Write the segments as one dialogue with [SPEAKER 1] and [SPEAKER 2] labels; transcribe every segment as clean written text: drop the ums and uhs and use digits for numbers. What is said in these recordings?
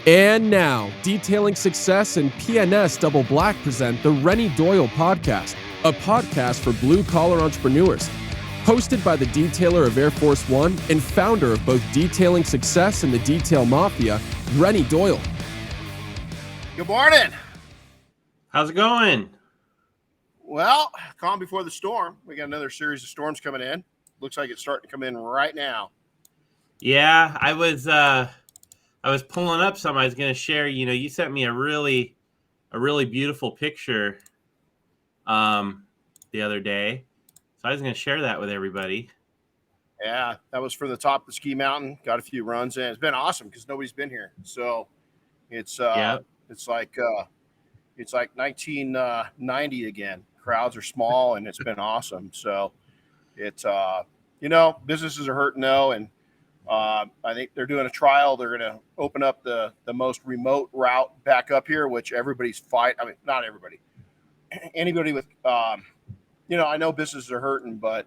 [SPEAKER 1] And now, Detailing Success and PNS Double Black present the Renny Doyle Podcast, a podcast for blue-collar entrepreneurs. Hosted by the detailer of Air Force One and founder of both Detailing Success and the Detail Mafia, Renny Doyle.
[SPEAKER 2] Good morning.
[SPEAKER 3] How's it going?
[SPEAKER 2] Well, calm before the storm. We got another series of storms coming in. Looks like it's starting to come in right now.
[SPEAKER 3] Yeah, I was pulling up some. I was going to share. You sent me a really beautiful picture the other day, so I was going to share that with everybody.
[SPEAKER 2] Yeah, that was from the top of the ski mountain. Got a few runs in. It's been awesome because nobody's been here. So it's like 1990 again. Crowds are small and it's been awesome. So it's businesses are hurting though, and I think they're doing a trial. They're going to open up the most remote route back up here, which everybody's fight. I mean, not everybody. Anybody with, I know businesses are hurting, but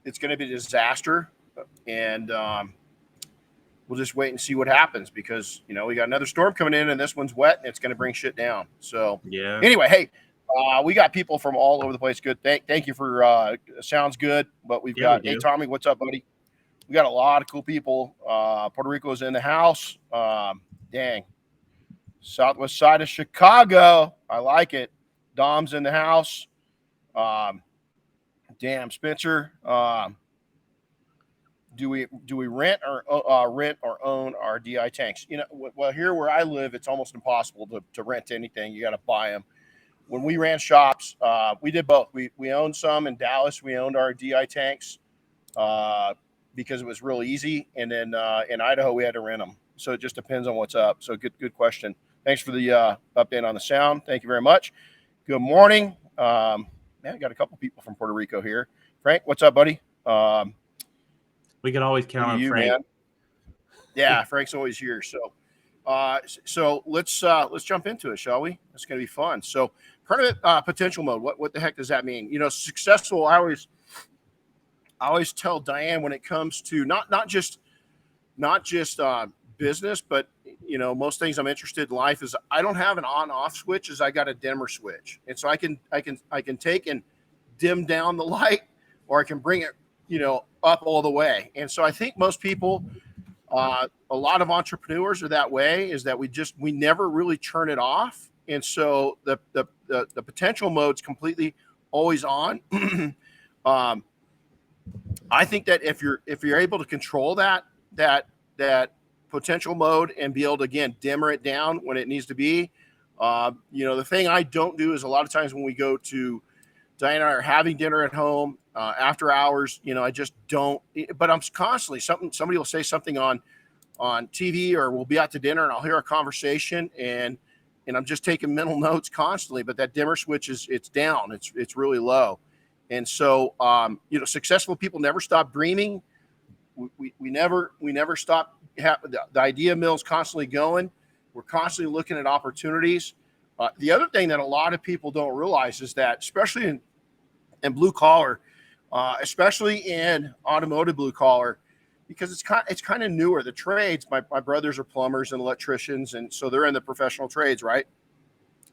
[SPEAKER 2] it's going to be a disaster. And we'll just wait and see what happens because, we got another storm coming in and this one's wet and it's going to bring shit down. So
[SPEAKER 3] yeah.
[SPEAKER 2] Anyway, hey, we got people from all over the place. Good. Thank you for, sounds good. But we've got, hey, Tommy, what's up, buddy? We got a lot of cool people. Puerto Rico's in the house. Dang. Southwest side of Chicago. I like it. Dom's in the house. Damn, Spencer. Do we rent or own our DI tanks? Well, here where I live, it's almost impossible to rent anything. You got to buy them. When we ran shops, we did both. We owned some in Dallas. We owned our DI tanks. Because it was real easy. And then in Idaho, we had to rent them. So it just depends on what's up. So good question. Thanks for the update on the sound. Thank you very much. Good morning. I got a couple people from Puerto Rico here. Frank, what's up, buddy?
[SPEAKER 3] We can always count on Frank.
[SPEAKER 2] Man. Yeah, Frank's always here. So let's jump into it, shall we? It's going to be fun. So permanent potential mode. What the heck does that mean? Successful. I always tell Diane when it comes to not just business, but most things I'm interested in life is I don't have an on-off switch, as I got a dimmer switch, and so I can take and dim down the light, or I can bring it up all the way. And so I think most people, a lot of entrepreneurs are that way. Is that we never really turn it off, and so the potential mode's completely always on. I think that if you're able to control that potential mode and be able to, again, dimmer it down when it needs to be, the thing I don't do is a lot of times when we go to Diane and I are having dinner at home after hours, I just don't. But I'm constantly somebody will say something on TV, or we'll be out to dinner and I'll hear a conversation and I'm just taking mental notes constantly. But that dimmer switch it's down. It's really low. And so, successful people never stop dreaming. We never stop. The idea mill's constantly going. We're constantly looking at opportunities. The other thing that a lot of people don't realize is that, especially in blue collar, especially in automotive blue collar, because it's kind of newer. The trades. My brothers are plumbers and electricians, and so they're in the professional trades, right?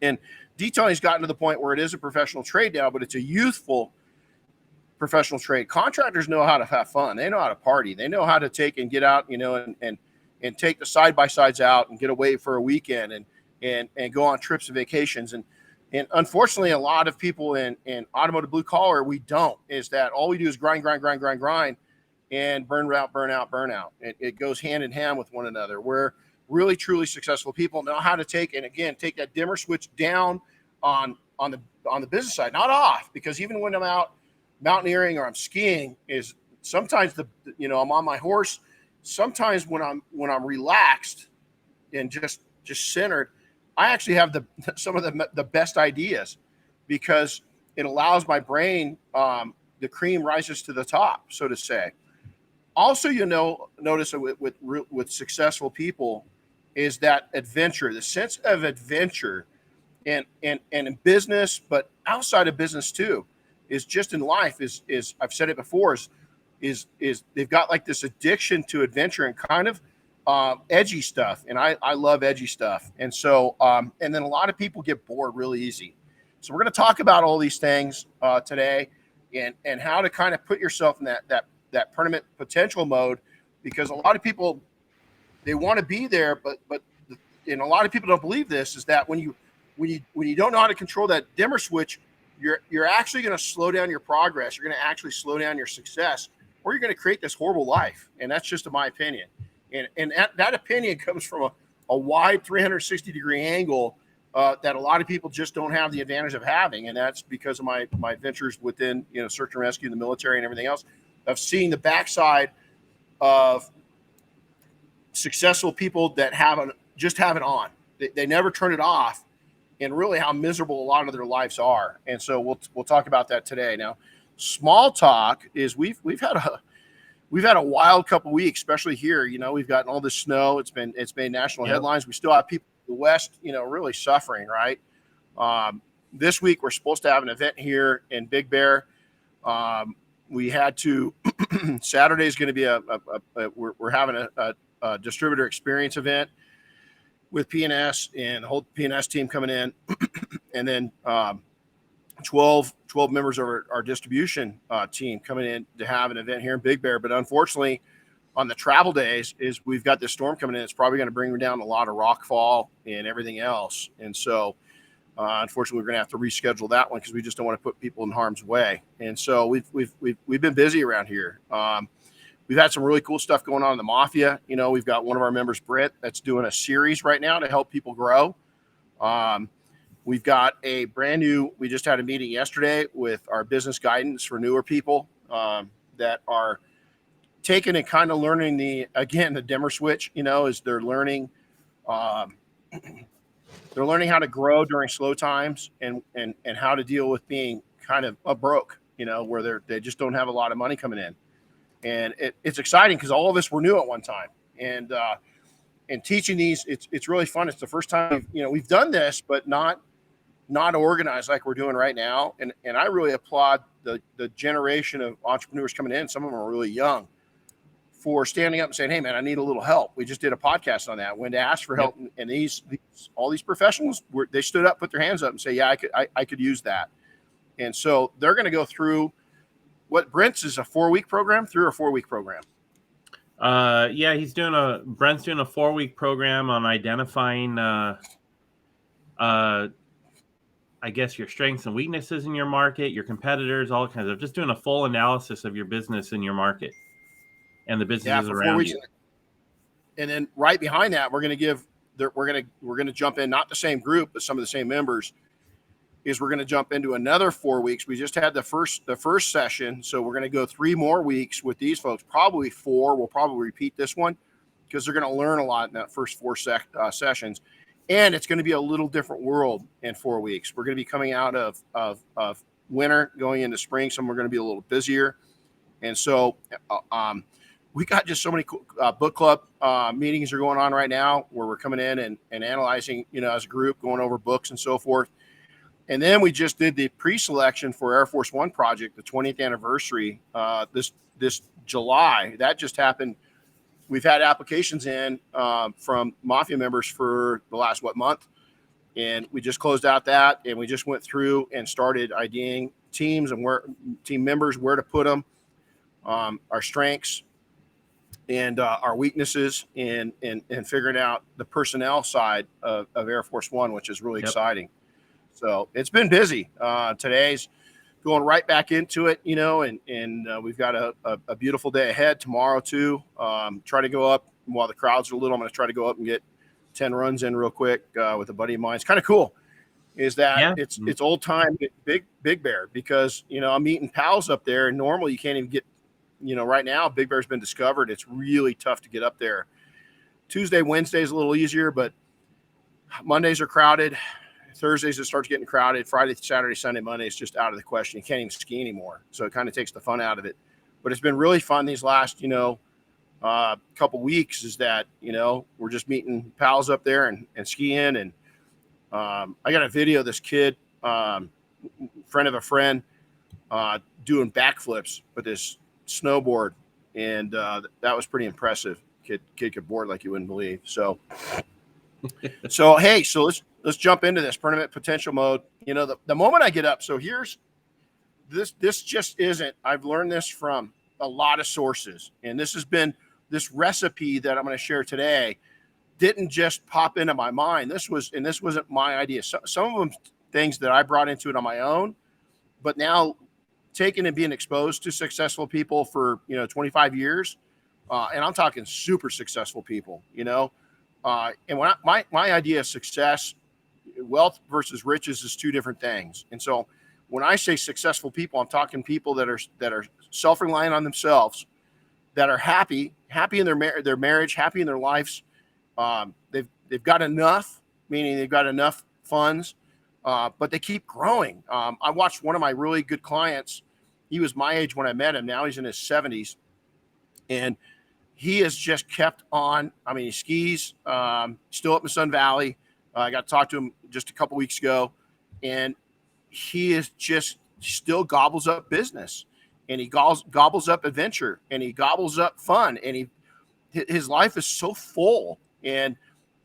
[SPEAKER 2] And detailing's gotten to the point where it is a professional trade now, but it's a youthful professional trade. Contractors know how to have fun. They know how to party. They know how to take and get out, and take the side-by-sides out and get away for a weekend and go on trips and vacations. And unfortunately, a lot of people in automotive blue collar, we don't. Is that all we do is grind and burn out. It goes hand in hand with one another. Where really, truly successful people know how to take that dimmer switch down on the business side, not off, because even when I'm out mountaineering or I'm skiing, is sometimes I'm on my horse. Sometimes when I'm relaxed and just centered, I actually have some of the best ideas, because it allows my brain, the cream rises to the top, so to say. Also, notice with successful people is that adventure, the sense of adventure, and in business, but outside of business too, is just in life is I've said it before, is they've got like this addiction to adventure and kind of edgy stuff, and I love edgy stuff. And so, and then a lot of people get bored really easy. So we're going to talk about all these things today, and how to kind of put yourself in that tournament potential mode, because a lot of people, they want to be there, but and a lot of people don't believe this, is that when you don't know how to control that dimmer switch, you're actually going to slow down your progress. You're going to actually slow down your success, or you're going to create this horrible life. And that's just my opinion. And that opinion comes from a wide 360-degree angle that a lot of people just don't have the advantage of having. And that's because of my ventures within, search and rescue, the military, and everything else, of seeing the backside of successful people that just have it on. They never turn it off, and really how miserable a lot of their lives are. And so we'll talk about that today. Now, small talk is we've had a wild couple weeks, especially here. We've gotten all this snow. It's made national headlines. We still have people in the West, really suffering, right? This week we're supposed to have an event here in Big Bear. We had to. Saturday is going to be we're having a distributor experience event with PNS, and the whole PNS team coming in, and then 12 members of our distribution team coming in to have an event here in Big Bear. But unfortunately, on the travel days, we've got this storm coming in. It's probably going to bring down a lot of rock fall and everything else. And so, unfortunately, we're going to have to reschedule that one because we just don't want to put people in harm's way. And so we've been busy around here. We've had some really cool stuff going on in the Mafia. We've got one of our members, Britt, that's doing a series right now to help people grow. We've got a brand new, we just had a meeting yesterday with our business guidance for newer people that are taking and kind of learning the dimmer switch, as they're learning how to grow during slow times and how to deal with being kind of broke, where they just don't have a lot of money coming in. And it's exciting because all of us were new at one time, and teaching these, it's really fun. It's the first time we've done this, but not organized like we're doing right now. And I really applaud the generation of entrepreneurs coming in. Some of them are really young, for standing up and saying, "Hey man, I need a little help." We just did a podcast on that, when to ask for help, and all these professionals they stood up, put their hands up, and say, "Yeah, I could use that." And so they're going to go through what Brent's is a 4-week program, 3 or 4-week program.
[SPEAKER 3] Brent's doing a 4-week program on identifying, I guess, your strengths and weaknesses in your market, your competitors, all kinds of, just doing a full analysis of your business in your market and the businesses around you.
[SPEAKER 2] And then right behind that, we're going to jump in, not the same group, but some of the same members. We're going to jump into another 4 weeks. We just had the first session, so we're going to go 3 more weeks with these folks, probably 4. We'll probably repeat this one because they're going to learn a lot in that first 4 sessions, and it's going to be a little different world in 4 weeks. We're going to be coming out of winter, going into spring. Some are going to be a little busier, and so we got just so many cool book club meetings are going on right now, where we're coming in and analyzing, as a group, going over books and so forth. And then we just did the pre-selection for Air Force One project, the 20th anniversary, this July. That just happened. We've had applications in from Mafia members for the last month, and we just closed out that, and we just went through and started IDing teams and team members, where to put them, our strengths and our weaknesses, and figuring out the personnel side of Air Force One, which is really exciting. So it's been busy. Today's going right back into it, and we've got a beautiful day ahead tomorrow too. Try to go up while the crowds are little. I'm going to try to go up and get 10 runs in real quick with a buddy of mine. It's kind of cool. Is that it's old time Big Bear, because I'm meeting pals up there, and normally you can't even get. Right now Big Bear's been discovered. It's really tough to get up there. Tuesday, Wednesday is a little easier, but Mondays are crowded. Thursdays it starts getting crowded. Friday, Saturday, Sunday, Monday is just out of the question. You can't even ski anymore. So it kind of takes the fun out of it. But it's been really fun these last, couple weeks, is that, we're just meeting pals up there and skiing. And I got a video of this kid, friend of a friend, doing backflips with his snowboard. And that was pretty impressive. kid could board like you wouldn't believe. So hey, so let's jump into this permanent potential mode. You know, the moment I get up. So here's this just isn't. I've learned this from a lot of sources, and this has been this recipe that I'm going to share today. Didn't just pop into my mind. This wasn't my idea. Some of them things that I brought into it on my own, but now taking and being exposed to successful people for 25 years, and I'm talking super successful people, and when my idea of success, wealth versus riches is two different things. And so when I say successful people, I'm talking people that are self-reliant on themselves, that are happy in their marriage, happy in their lives. They've got enough, meaning they've got enough funds, but they keep growing. I watched one of my really good clients. He was my age when I met him. Now he's in his 70s, and he has just kept on. I mean, he skis, still up in Sun Valley. I got to talk to him just a couple weeks ago, and he is just still gobbles up business, and he gobbles up adventure, and he gobbles up fun, and his life is so full. And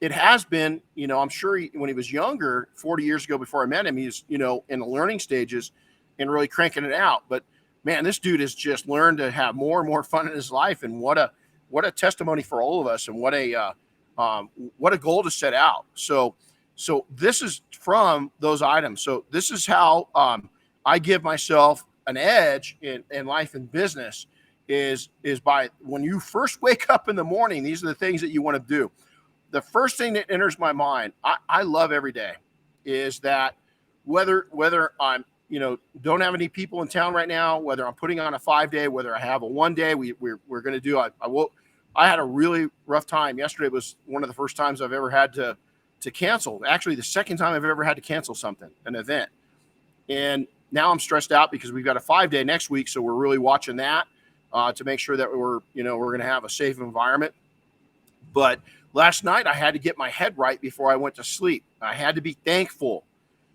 [SPEAKER 2] it has been, I'm sure when he was younger, 40 years ago before I met him, he's, in the learning stages and really cranking it out. But man, this dude has just learned to have more and more fun in his life. And what a testimony for all of us, and what a goal to set out. So this is from those items. So this is how I give myself an edge in life and business is by when you first wake up in the morning, these are the things that you want to do. The first thing that enters my mind, I love every day, is that whether I'm, don't have any people in town right now, whether I'm putting on a 5-day, whether I have a 1 day, we're going to do, I had a really rough time. Yesterday was one of the first times I've ever had to cancel. Actually, the second time I've ever had to cancel an event. And now I'm stressed out because we've got a 5-day next week. So we're really watching that to make sure that we're going to have a safe environment. But last night I had to get my head right before I went to sleep. I had to be thankful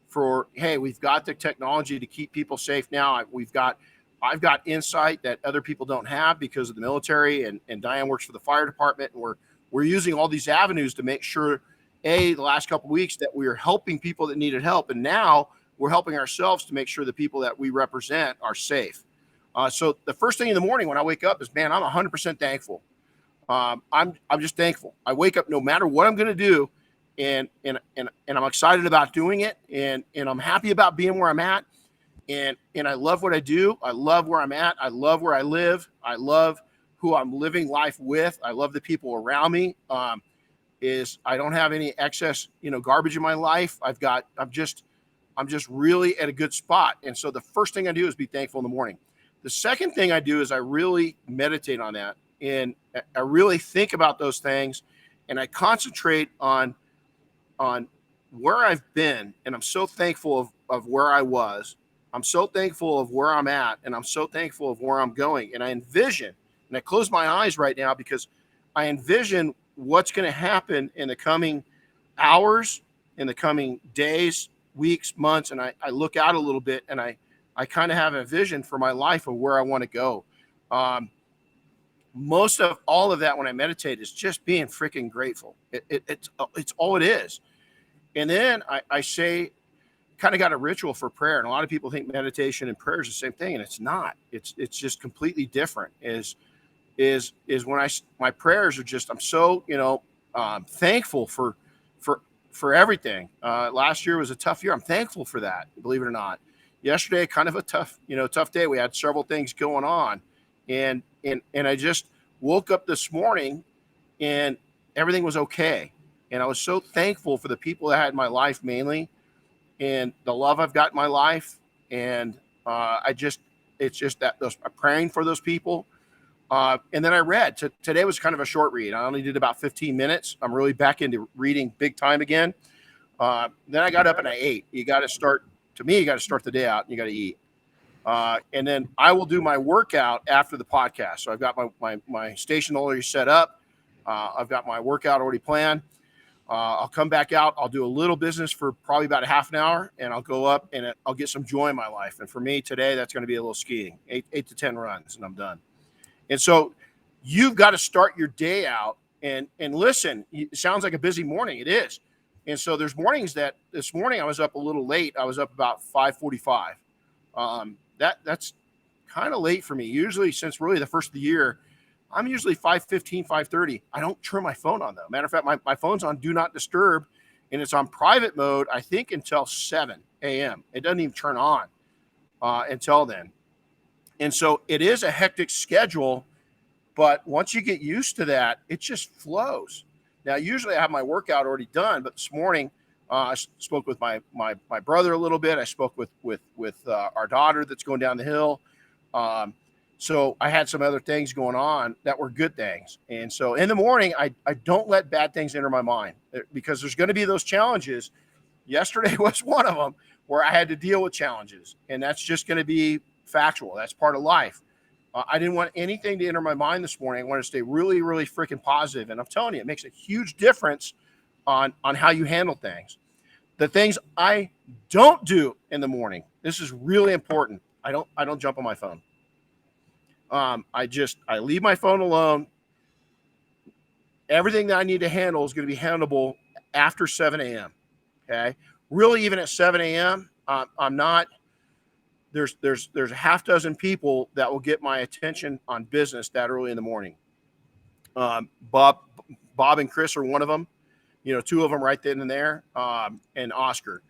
[SPEAKER 2] for, hey, we've got the technology to keep people safe now. I've got insight that other people don't have because of the military, and Diane works for the fire department, and we're using all these avenues to make sure, the last couple of weeks, that we are helping people that needed help, and now we're helping ourselves to make sure the people that we represent are safe. So the first thing in the morning when I wake up is, man, I'm 100% thankful. I'm just thankful. I wake up no matter what I'm going to do, and I'm excited about doing it, and I'm happy about being where I'm at. And I love what I do. I love where I'm at. I love where I live. I love who I'm living life with. I love the people around me. I don't have any excess, garbage in my life. I'm just really at a good spot. And so the first thing I do is be thankful in the morning. The second thing I do is I really meditate on that, and I really think about those things, and I concentrate on where I've been. And I'm so thankful of where I was. I'm so thankful of where I'm at, and I'm so thankful of where I'm going. And I envision, and I close my eyes right now because I envision what's going to happen in the coming hours, in the coming days, weeks, months. And I look out a little bit, and I kind of have a vision for my life of where I want to go. Most of all of that when I meditate is just being freaking grateful. It's all it is. And then I say, kind of got a ritual for prayer, and a lot of people think meditation and prayer is the same thing, and it's not. It's just completely different. Is when my prayers are just, I'm so thankful for everything. Last year was a tough year. I'm thankful for that, believe it or not. Yesterday, kind of a tough day. We had several things going on, and I just woke up this morning, and everything was okay. And I was so thankful for the people that I had in my life mainly, and the love I've got in my life. And it's just that I'm praying for those people. And then I read. Today was kind of a short read. I only did about 15 minutes. I'm really back into reading big time again. Then I got up and I ate. You got to start the day out, and you got to eat. And then I will do my workout after the podcast. So I've got my station already set up. I've got my workout already planned. I'll come back out. I'll do a little business for probably about a half an hour, and I'll go up and I'll get some joy in my life. And for me today, that's going to be a little skiing, 8 to 10 runs, and I'm done. And so you've got to start your day out and listen. It sounds like a busy morning. It is. And so there's mornings that this morning I was up a little late. I was up about 5:45. That's kind of late for me. Usually, since really the first of the year, I'm usually 5:15, 5:30. I don't turn my phone on, though. Matter of fact, my phone's on Do Not Disturb, and it's on private mode, I think, until 7 a.m. It doesn't even turn on until then. And so it is a hectic schedule, but once you get used to that, it just flows. Now, usually I have my workout already done, but this morning I spoke with my brother a little bit. I spoke with our daughter that's going down the hill. So I had some other things going on that were good things. And so in the morning, I don't let bad things enter my mind, because there's going to be those challenges. Yesterday was one of them where I had to deal with challenges, and that's just going to be factual. That's part of life. I didn't want anything to enter my mind this morning. I wanted to stay really, really freaking positive. And I'm telling you, it makes a huge difference on how you handle things. The things I don't do in the morning, this is really important. I don't jump on my phone. I leave my phone alone. Everything that I need to handle is going to be handleable after 7 a.m. Okay. Really, even at 7 a.m., I'm not. There's a half dozen people that will get my attention on business that early in the morning. Bob and Chris are one of them. Two of them right then and there, and Oscar.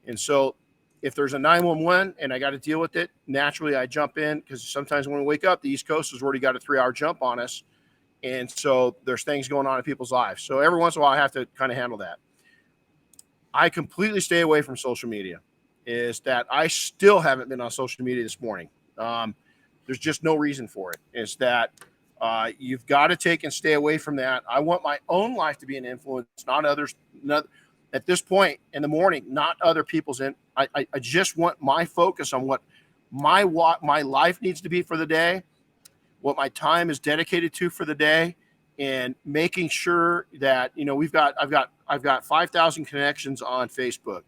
[SPEAKER 2] And so if there's a 911 and I got to deal with it, naturally I jump in, because sometimes when we wake up, the East Coast has already got a 3-hour jump on us. And so there's things going on in people's lives. So every once in a while I have to kind of handle that. I completely stay away from social media. Is that I still haven't been on social media this morning. There's just no reason for it. Is that you've got to take and stay away from that. I want my own life to be an influence, not others. At this point in the morning, not other people's. I just want my focus on what my life needs to be for the day, what my time is dedicated to for the day, and making sure that I've got 5,000 connections on Facebook.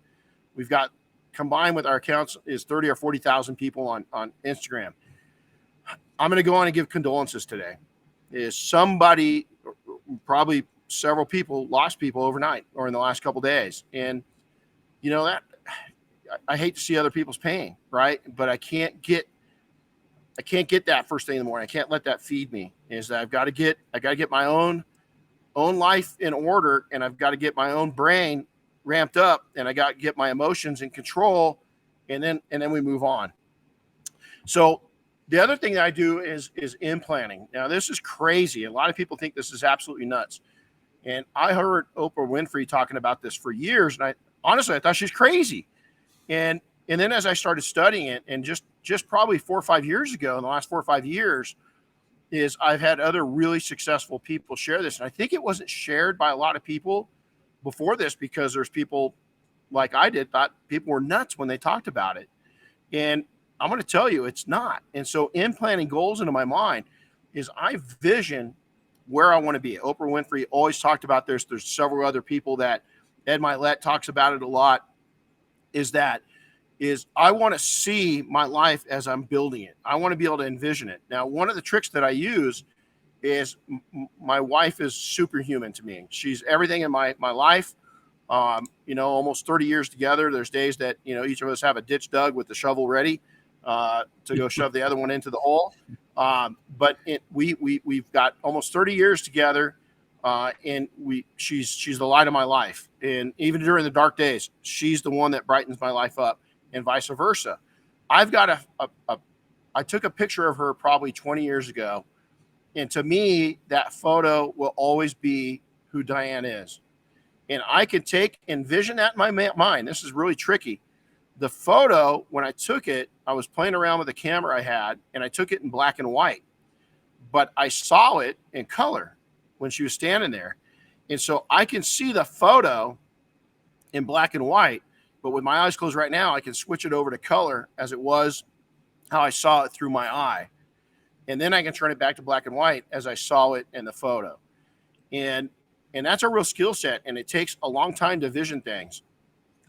[SPEAKER 2] We've got, combined with our accounts, is 30 or 40,000 people on Instagram. I'm going to go on and give condolences today. Is somebody, probably several people, lost people overnight or in the last couple of days. And that I hate to see other people's pain, right? But I can't get that first thing in the morning. I can't let that feed me. Is that I got to get my own life in order, and I've got to get my own brain ramped up, and I got to get my emotions in control, and then we move on. So the other thing that I do is implanting. Now, this is crazy. A lot of people think this is absolutely nuts. And I heard Oprah Winfrey talking about this for years, and I thought she's crazy. And then as I started studying it, and just probably 4 or 5 years ago, in the last 4 or 5 years, is I've had other really successful people share this. And I think it wasn't shared by a lot of people before this, because there's people like I did thought people were nuts when they talked about it. And I'm going to tell you, it's not. And so implanting goals into my mind is I vision where I want to be. Oprah Winfrey always talked about this. There's several other people that Ed Milet talks about it a lot. Is I want to see my life as I'm building it. I want to be able to envision it. Now, one of the tricks that I use is my wife is superhuman to me. She's everything in my life. Almost 30 years together. There's days that, each of us have a ditch dug with the shovel ready to go shove the other one into the hole. But we've got almost 30 years together. And she's the light of my life. And even during the dark days, she's the one that brightens my life up, and vice versa. I've got I took a picture of her probably 20 years ago. And to me, that photo will always be who Diane is. And I can envision that in my mind. This is really tricky. The photo, when I took it, I was playing around with the camera I had, and I took it in black and white. But I saw it in color when she was standing there. And so I can see the photo in black and white, but with my eyes closed right now, I can switch it over to color as it was how I saw it through my eye. And then I can turn it back to black and white as I saw it in the photo. And that's a real skill set, and it takes a long time to vision things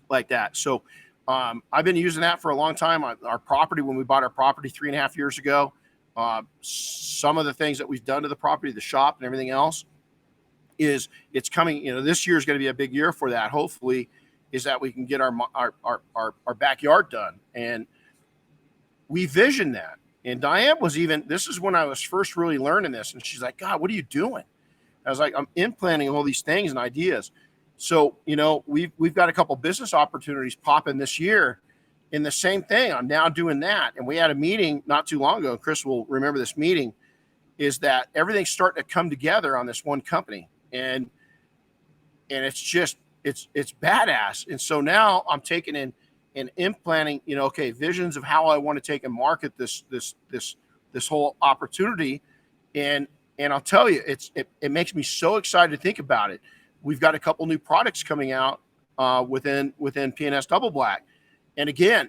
[SPEAKER 2] like that. So I've been using that for a long time. Our property, when we bought our property 3.5 years ago, some of the things that we've done to the property, the shop and everything else, is it's coming, this year is going to be a big year for that. Hopefully is that we can get our backyard done. And we visioned that. And Diane this is when I was first really learning this. And she's like, God, what are you doing? I was like, I'm implanting all these things and ideas. So, we've got a couple business opportunities popping this year in the same thing. I'm now doing that. And we had a meeting not too long ago. Chris will remember this meeting, is that everything's starting to come together on this one company. And it's just, it's badass. And so now I'm taking in and implanting, visions of how I want to take and market this whole opportunity. And I'll tell you, it makes me so excited to think about it. We've got a couple new products coming out within P&S Double Black. And again,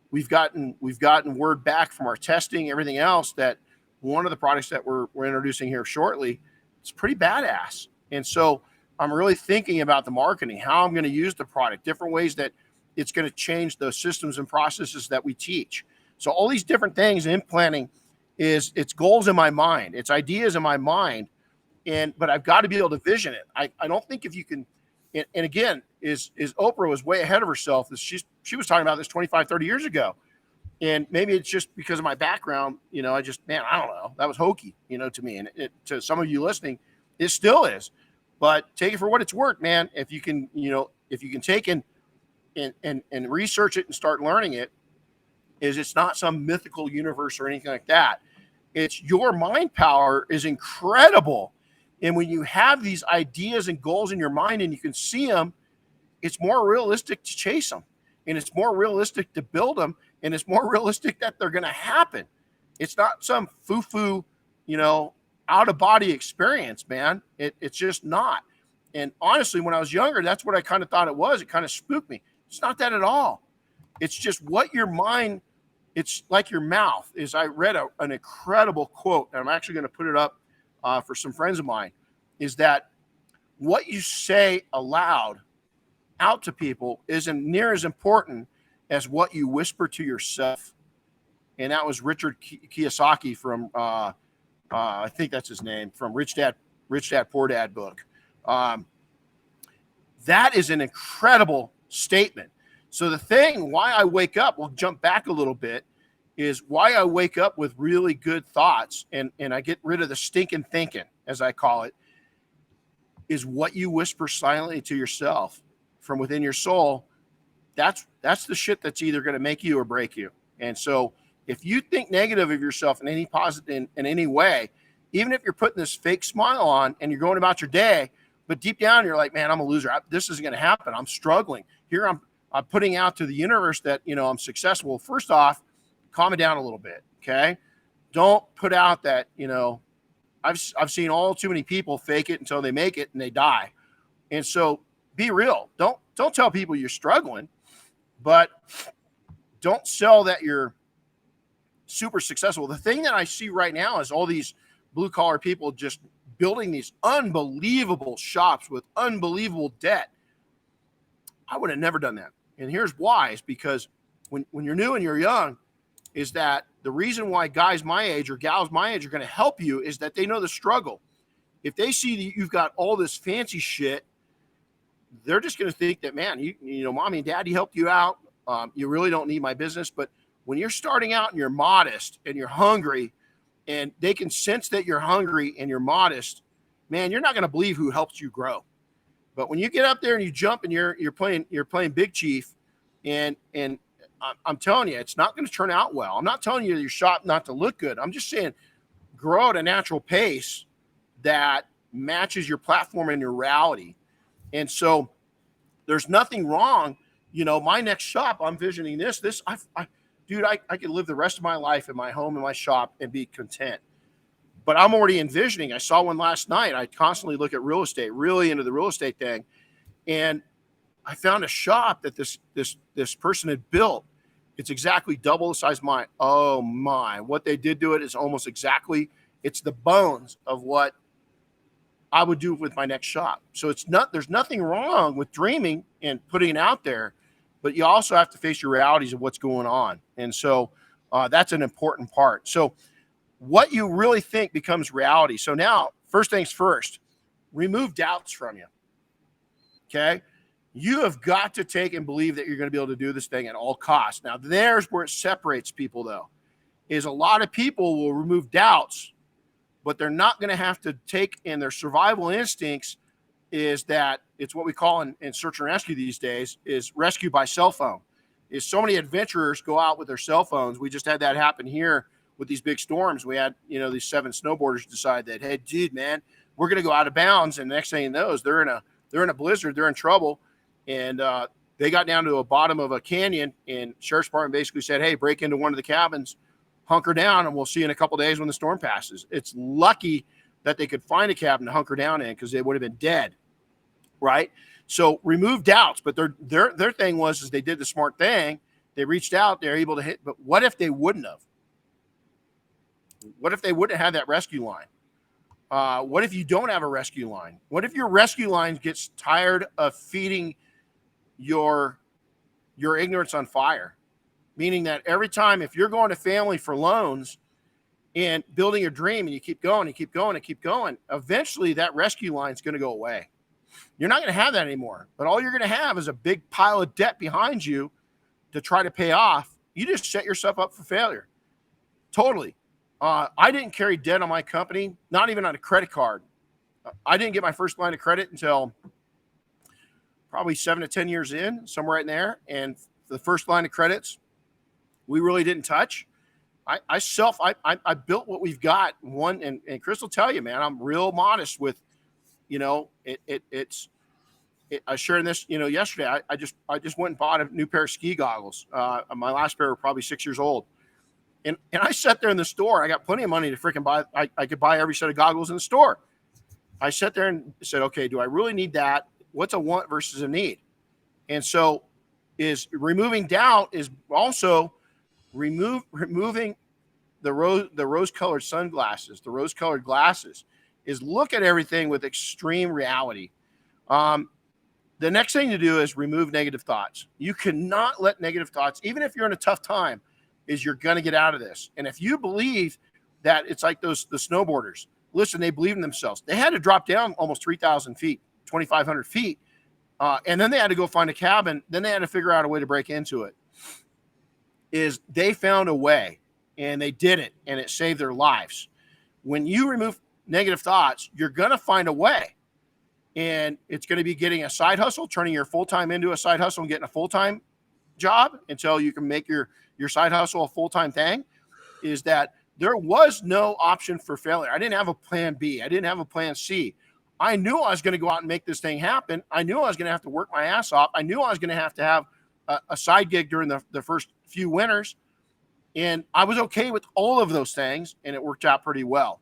[SPEAKER 2] we've gotten word back from our testing, everything else, that one of the products that we're introducing here shortly, it's pretty badass. And so I'm really thinking about the marketing, how I'm going to use the product, different ways that it's going to change the systems and processes that we teach. So all these different things implanting it's goals in my mind, it's ideas in my mind, but I've got to be able to vision it. I don't think if you can, and again, is Oprah was way ahead of herself. She was talking about this 25, 30 years ago. And maybe it's just because of my background, I don't know. That was hokey, to me. And to some of you listening, it still is. But take it for what it's worth, man. If you can, take and research it and start learning it, it's not some mythical universe or anything like that. It's your mind power is incredible. And when you have these ideas and goals in your mind and you can see them, it's more realistic to chase them. And it's more realistic to build them. And it's more realistic that they're going to happen. It's not some foo-foo, out of body experience, man. It's just not. And honestly, when I was younger, that's what I kind of thought it was. It kind of spooked me. It's not that at all. It's just what your mind, it's like your mouth is. I read an incredible quote, and I'm actually going to put it up for some friends of mine, is that what you say aloud out to people isn't near as important as what you whisper to yourself. And that was Richard Kiyosaki from, I think that's his name, from Rich Dad, Poor Dad book. That is an incredible statement. So the thing why I wake up, we'll jump back a little bit, is why I wake up with really good thoughts and I get rid of the stinking thinking, as I call it, is what you whisper silently to yourself from within your soul. That's the shit that's either going to make you or break you. And so if you think negative of yourself in any positive, in any way, even if you're putting this fake smile on and you're going about your day, but deep down you're like, man, I'm a loser. This isn't going to happen. I'm struggling here. I'm putting out to the universe that, I'm successful. First off, calm it down a little bit. Okay. Don't put out that, I've seen all too many people fake it until they make it and they die. And so be real. Don't tell people you're struggling, but don't sell that you're super successful. The thing that I see right now is all these blue collar people just building these unbelievable shops with unbelievable debt. I would have never done that. And here's why, is because when you're new and you're young, is that the reason why guys my age or gals my age are going to help you is that they know the struggle. If they see that you've got all this fancy shit, they're just going to think that, man, mommy and daddy helped you out. You really don't need my business. But when you're starting out and you're modest and you're hungry and they can sense that you're hungry and you're modest, man, you're not going to believe who helps you grow. But when you get up there and you jump and you're playing big chief, and I'm telling you, it's not going to turn out well. I'm not telling you your shop not to look good. I'm just saying grow at a natural pace that matches your platform and your reality. And so there's nothing wrong. My next shop, I'm visioning this, dude, I could live the rest of my life in my home and my shop and be content. But I'm already envisioning. I saw one last night. I constantly look at real estate, really into the real estate thing. And I found a shop that this person had built. It's exactly double the size of mine. Oh my, what they did to it is almost exactly, it's the bones of what I would do with my next shop. So there's nothing wrong with dreaming and putting it out there, but you also have to face your realities of what's going on. And so That's an important part. So what you really think becomes reality. So now, first things first, remove doubts from you. Okay. You have got to take and believe that you're going to be able to do this thing at all costs. Now, there's where it separates people, though, is a lot of people will remove doubts, but they're not going to have to take in their survival instincts is that it's what we call in search and rescue these days is rescue by cell phone. Is so many adventurers go out with their cell phones. We just had that happen here with these big storms. We had, these 7 snowboarders decide that, hey, dude, man, we're going to go out of bounds. And the next thing you know is they're in a blizzard, they're in trouble. And they got down to the bottom of a canyon, and Sheriff's Department basically said, hey, break into one of the cabins, hunker down, and we'll see you in a couple of days when the storm passes. It's lucky that they could find a cabin to hunker down in because they would have been dead, right? So remove doubts. But their thing was they did the smart thing. They reached out. They're able to hit. But what if they wouldn't have? What if they wouldn't have had that rescue line? What if you don't have a rescue line? What if your rescue line gets tired of feeding your ignorance on fire? Meaning that every time, if you're going to family for loans and building your dream and you keep going and keep going and keep going, eventually that rescue line is going to go away. You're not going to have that anymore. But all you're going to have is a big pile of debt behind you to try to pay off. You just set yourself up for failure. Totally. I didn't carry debt on my company, not even on a credit card. I didn't get my first line of credit until probably 7 to 10 years in, somewhere in there. And the first line of credits, we really didn't touch. I built what we've got. And Chris will tell you, man, I'm real modest with, I was sharing this, yesterday. I just went and bought a new pair of ski goggles. My last pair were probably 6 years old. And I sat there in the store. I got plenty of money to freaking buy. I could buy every set of goggles in the store. I sat there and said, okay, do I really need that? What's a want versus a need? And so is removing doubt is also removing the rose-colored sunglasses, the rose-colored glasses, is look at everything with extreme reality. The next thing to do is remove negative thoughts. You cannot let negative thoughts, even if you're in a tough time, is you're going to get out of this. And if you believe that it's like the snowboarders, listen, they believe in themselves. They had to drop down almost 3,000 feet, 2,500 feet. And then they had to go find a cabin. Then they had to figure out a way to break into it. Is they found a way and they did it, and it saved their lives. When you remove negative thoughts, you're going to find a way. And it's going to be getting a side hustle, turning your full-time into a side hustle and getting a full-time job until you can make your side hustle a full-time thing. Is that there was no option for failure. I didn't have a plan B. I didn't have a plan C. I knew I was going to go out and make this thing happen. I knew I was going to have to work my ass off. I knew I was going to have a side gig during the first few winters. And I was okay with all of those things, and it worked out pretty well.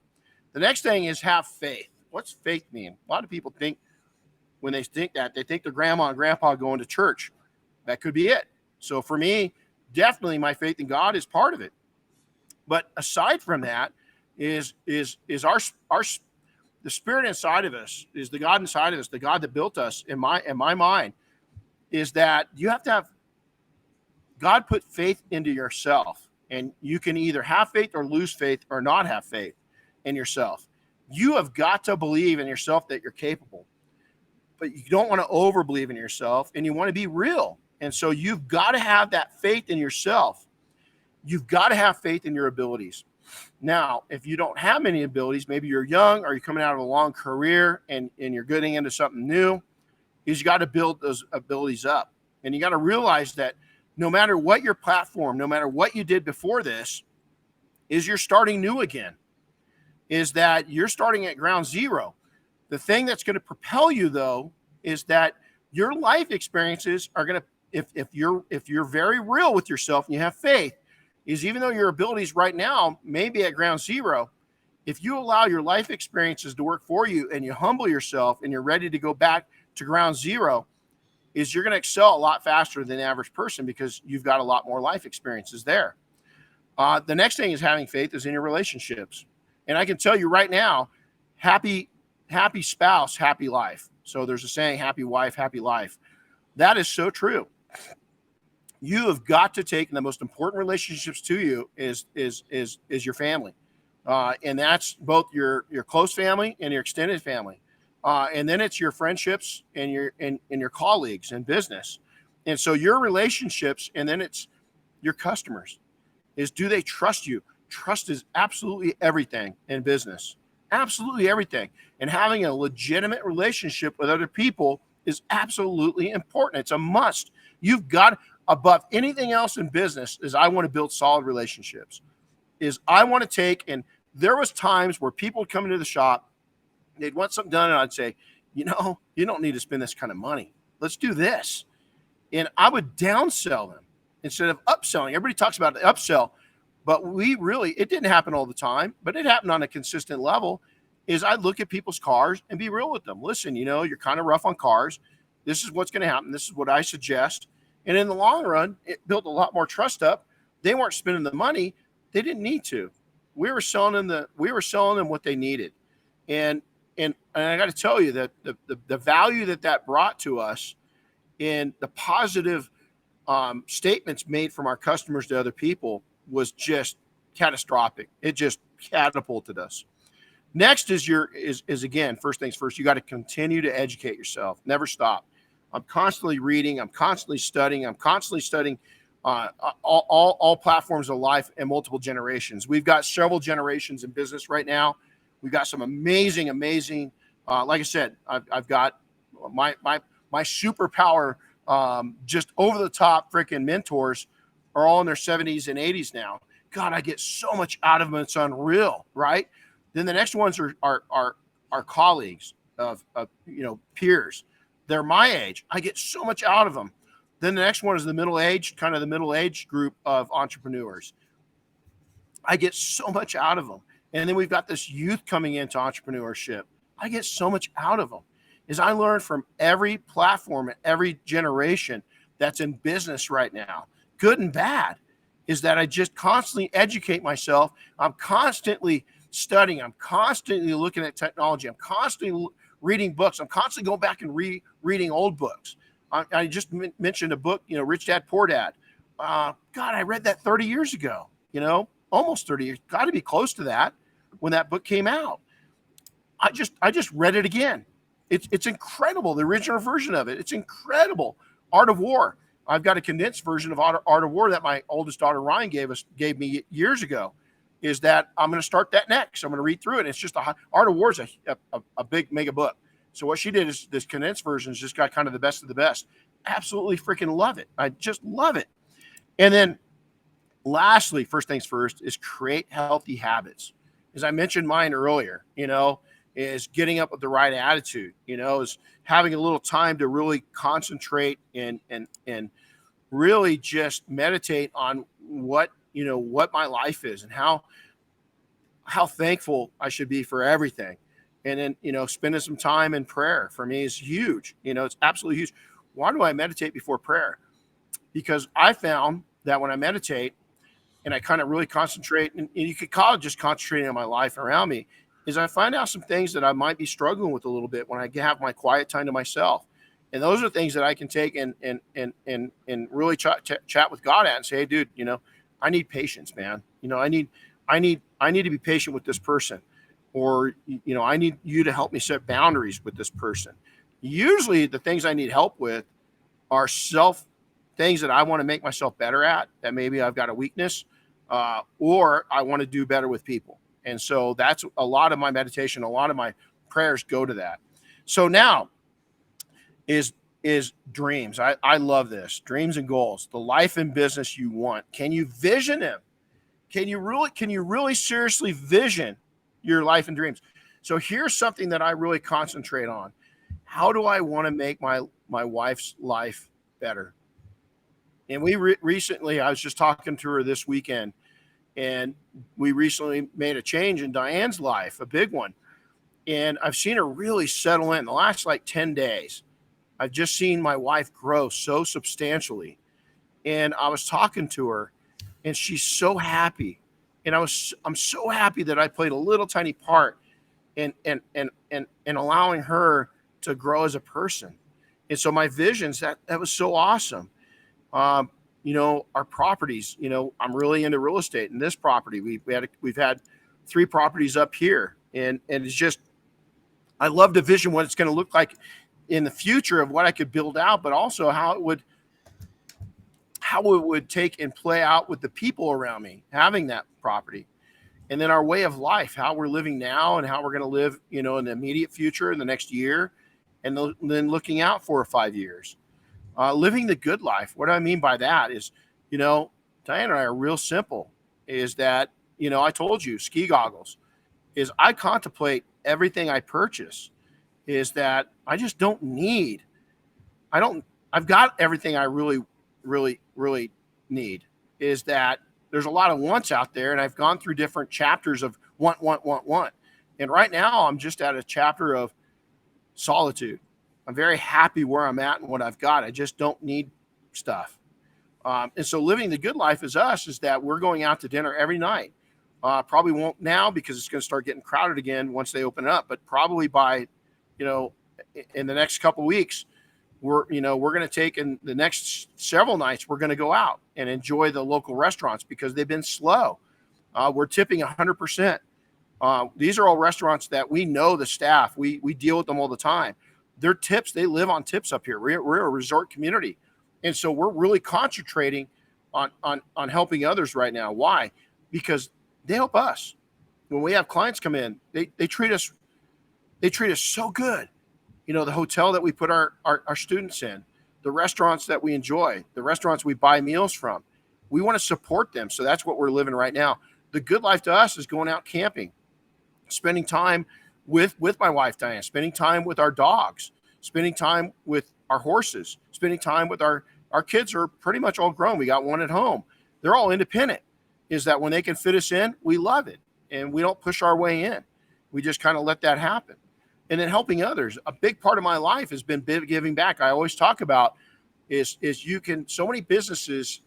[SPEAKER 2] The next thing is have faith. What's faith mean? A lot of people think when they think that, they think their grandma and grandpa going to church. That could be it. So for me, definitely my faith in God is part of it. But aside from that is our the spirit inside of us, is the God inside of us, the God that built us in my mind, is that you have to have God put faith into yourself. And you can either have faith or lose faith or not have faith in yourself. You have got to believe in yourself that you're capable. But you don't want to over believe in yourself, and you want to be real. And so you've got to have that faith in yourself. You've got to have faith in your abilities. Now, if you don't have many abilities, maybe you're young or you're coming out of a long career and you're getting into something new, is you got to build those abilities up. And you got to realize that no matter what your platform, no matter what you did before this, is you're starting new again. Is that you're starting at ground zero. The thing that's going to propel you, though, is that your life experiences are going to, if you're very real with yourself and you have faith, is even though your abilities right now may be at ground zero, if you allow your life experiences to work for you and you humble yourself and you're ready to go back to ground zero, is you're going to excel a lot faster than the average person because you've got a lot more life experiences there. The next thing is having faith is in your relationships. And I can tell you right now, happy spouse, happy life. So there's a saying, happy wife, happy life. That is so true. you have got to take, and the most important relationships to you is your family. And that's both your close family and your extended family. And then it's your friendships and your colleagues in business. And so your relationships, and then it's your customers, is do they trust you? Trust is absolutely everything in business, absolutely everything. And having a legitimate relationship with other people is absolutely important. It's a must. You've got, above anything else in business, is I want to build solid relationships. Is I want to take, and there was times where people would come into the shop, they'd want something done, and I'd say, you don't need to spend this kind of money. Let's do this. And I would downsell them instead of upselling. Everybody talks about the upsell, but it didn't happen all the time, but it happened on a consistent level. Is I'd look at people's cars and be real with them. Listen, you're kind of rough on cars. This is what's going to happen. This is what I suggest. And in the long run, it built a lot more trust up. They weren't spending the money. They didn't need to. We were selling them what they needed. And I got to tell you that the value that brought to us, and the positive statements made from our customers to other people, was just catastrophic. It just catapulted us. Next is again, first things first, you got to continue to educate yourself. Never stop. I'm constantly reading. I'm constantly studying. All platforms of life and multiple generations. We've got several generations in business right now. We've got some amazing, like I said, I've got my superpower, just over the top freaking mentors are all in their 70s and 80s now. God, I get so much out of them. It's unreal, right? Then the next ones are colleagues of peers. They're my age. I get so much out of them. Then the next one is the middle age group of entrepreneurs. I get so much out of them. And then we've got this youth coming into entrepreneurship. I get so much out of them. Is I learn from every platform and every generation that's in business right now, good and bad, is that I just constantly educate myself. I'm constantly studying. I'm constantly looking at technology. I'm constantly reading books. I'm constantly going back and reading old books. I just mentioned a book, Rich Dad, Poor Dad. God, I read that 30 years ago, almost 30 years, got to be close to that when that book came out. I just read it again. It's incredible. The original version of it. It's incredible. Art of War. I've got a condensed version of Art of War that my oldest daughter Ryan gave me years ago. Is that I'm going to start that next. I'm going to read through it. It's just Art of War is a big mega book. So what she did is this condensed version has just got kind of the best of the best. Absolutely freaking love it. I just love it. And then lastly, first things first, is create healthy habits. As I mentioned mine earlier, is getting up with the right attitude, is having a little time to really concentrate and really just meditate on what my life is and how thankful I should be for everything. And then, spending some time in prayer for me is huge. It's absolutely huge. Why do I meditate before prayer? Because I found that when I meditate and I kind of really concentrate, and you could call it just concentrating on my life around me, is I find out some things that I might be struggling with a little bit when I have my quiet time to myself. And those are things that I can take and really chat with God at and say, hey, dude, I need patience, man. I need to be patient with this person. Or, I need you to help me set boundaries with this person. Usually the things I need help with are things that I want to make myself better at, that maybe I've got a weakness, or I want to do better with people. And so that's a lot of my meditation. A lot of my prayers go to that. So now is dreams. I love this. Dreams and goals, the life and business you want. Can you vision them? Can you really seriously vision your life and dreams? So here's something that I really concentrate on. How do I want to make my wife's life better? And we recently, I was just talking to her this weekend, and we recently made a change in Diane's life, a big one. And I've seen her really settle in the last 10 days. I've just seen my wife grow so substantially. And I was talking to her, and she's so happy. And I'm so happy that I played a little tiny part in allowing her to grow as a person. And so my visions, that was so awesome. our properties. I'm really into real estate, and this property we've had 3 properties up here, and it's just, I love to vision what it's going to look like in the future of what I could build out, but also how it would take and play out with the people around me having that property. And then our way of life, how we're living now and how we're going to live, in the immediate future, in the next year, and then looking out 4 or 5 years. Living the good life. What do I mean by that is, Diane and I are real simple, is that, I told you, ski goggles, is I contemplate everything I purchase, is that I just don't need, I've got everything I really, really, really need, is that there's a lot of wants out there, and I've gone through different chapters of want. And right now I'm just at a chapter of solitude. I'm very happy where I'm at and what I've got. I just don't need stuff. And so living the good life is that we're going out to dinner every night. Probably won't now because it's going to start getting crowded again once they open up, but probably by, in the next couple of weeks, we're going to take, in the next several nights, we're going to go out and enjoy the local restaurants because they've been slow. We're tipping 100%. These are all restaurants that we know the staff. We deal with them all the time. Their tips, they live on tips up here. We're a resort community. And so we're really concentrating on helping others right now. Why? Because they help us. When we have clients come in, they treat us so good. The hotel that we put our students in, the restaurants that we enjoy, the restaurants we buy meals from, we want to support them. So that's what we're living right now. The good life to us is going out camping, spending time with my wife, Diane, spending time with our dogs, spending time with our horses, spending time with our kids are pretty much all grown. We got one at home. They're all independent. Is that when they can fit us in, we love it. And we don't push our way in. We just kind of let that happen. And then helping others. A big part of my life has been giving back. I always talk about is so many businesses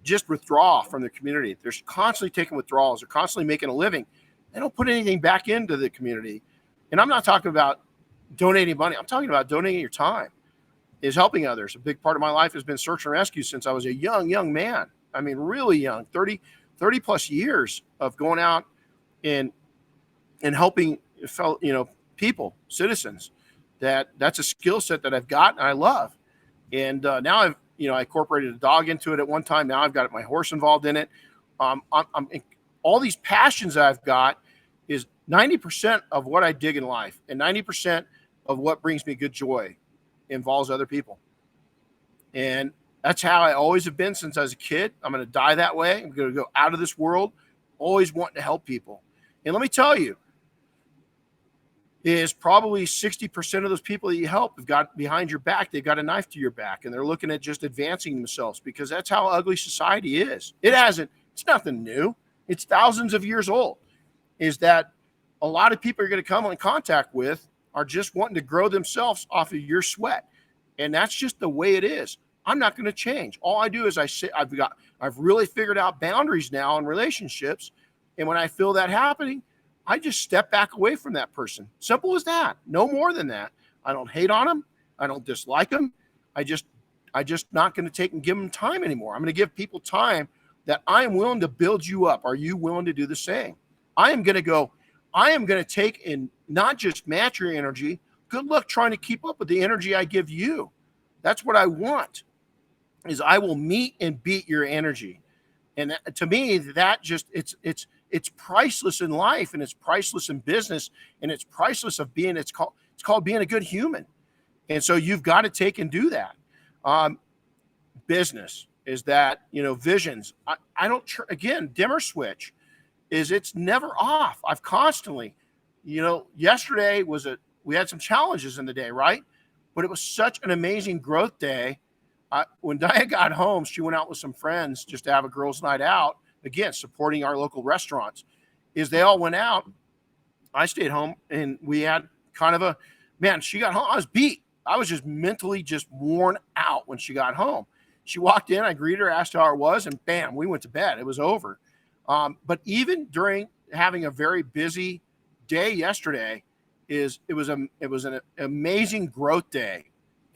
[SPEAKER 2] just withdraw from their community. They're constantly taking withdrawals. They're constantly making a living. They don't put anything back into the community. And I'm not talking about donating money. I'm talking about donating your time, is helping others. A big part of my life has been search and rescue since I was a young man. I mean, really young, 30 plus years of going out and helping fellow, people, citizens. That's a skill set that I've got and I love. And now I incorporated a dog into it at one time. Now I've got my horse involved in it. All these passions that I've got is 90% of what I dig in life, and 90% of what brings me good joy involves other people. And that's how I always have been since I was a kid. I'm going to die that way. I'm going to go out of this world always wanting to help people. And let me tell you, is probably 60% of those people that you help have got behind your back. They've got a knife to your back, and they're looking at just advancing themselves, because that's how ugly society is. It's nothing new. It's thousands of years old. Is that a lot of people you're going to come in contact with are just wanting to grow themselves off of your sweat. And that's just the way it is. I'm not going to change. All I do is I've really figured out boundaries now in relationships. And when I feel that happening, I just step back away from that person. Simple as that. No more than that. I don't hate on them. I don't dislike them. I just not going to take and give them time anymore. I'm going to give people time that I am willing to build you up. Are you willing to do the same? I am going to take and not just match your energy. Good luck trying to keep up with the energy I give you. That's what I want, is I will meet and beat your energy. And to me, that just, it's priceless in life, and it's priceless in business, and it's priceless of being, it's called being a good human. And so you've got to take and do that. Business is that, visions. I don't, again, dimmer switch is it's never off. I've constantly, yesterday we had some challenges in the day, right? But it was such an amazing growth day. When Diane got home, she went out with some friends just to have a girls' night out, again, supporting our local restaurants. They all went out. I stayed home, and we had kind of she got home. I was beat. I was just mentally worn out when she got home. She walked in, I greeted her, asked how it was, and bam, we went to bed. It was over. But even during having a very busy day yesterday, it was an amazing growth day.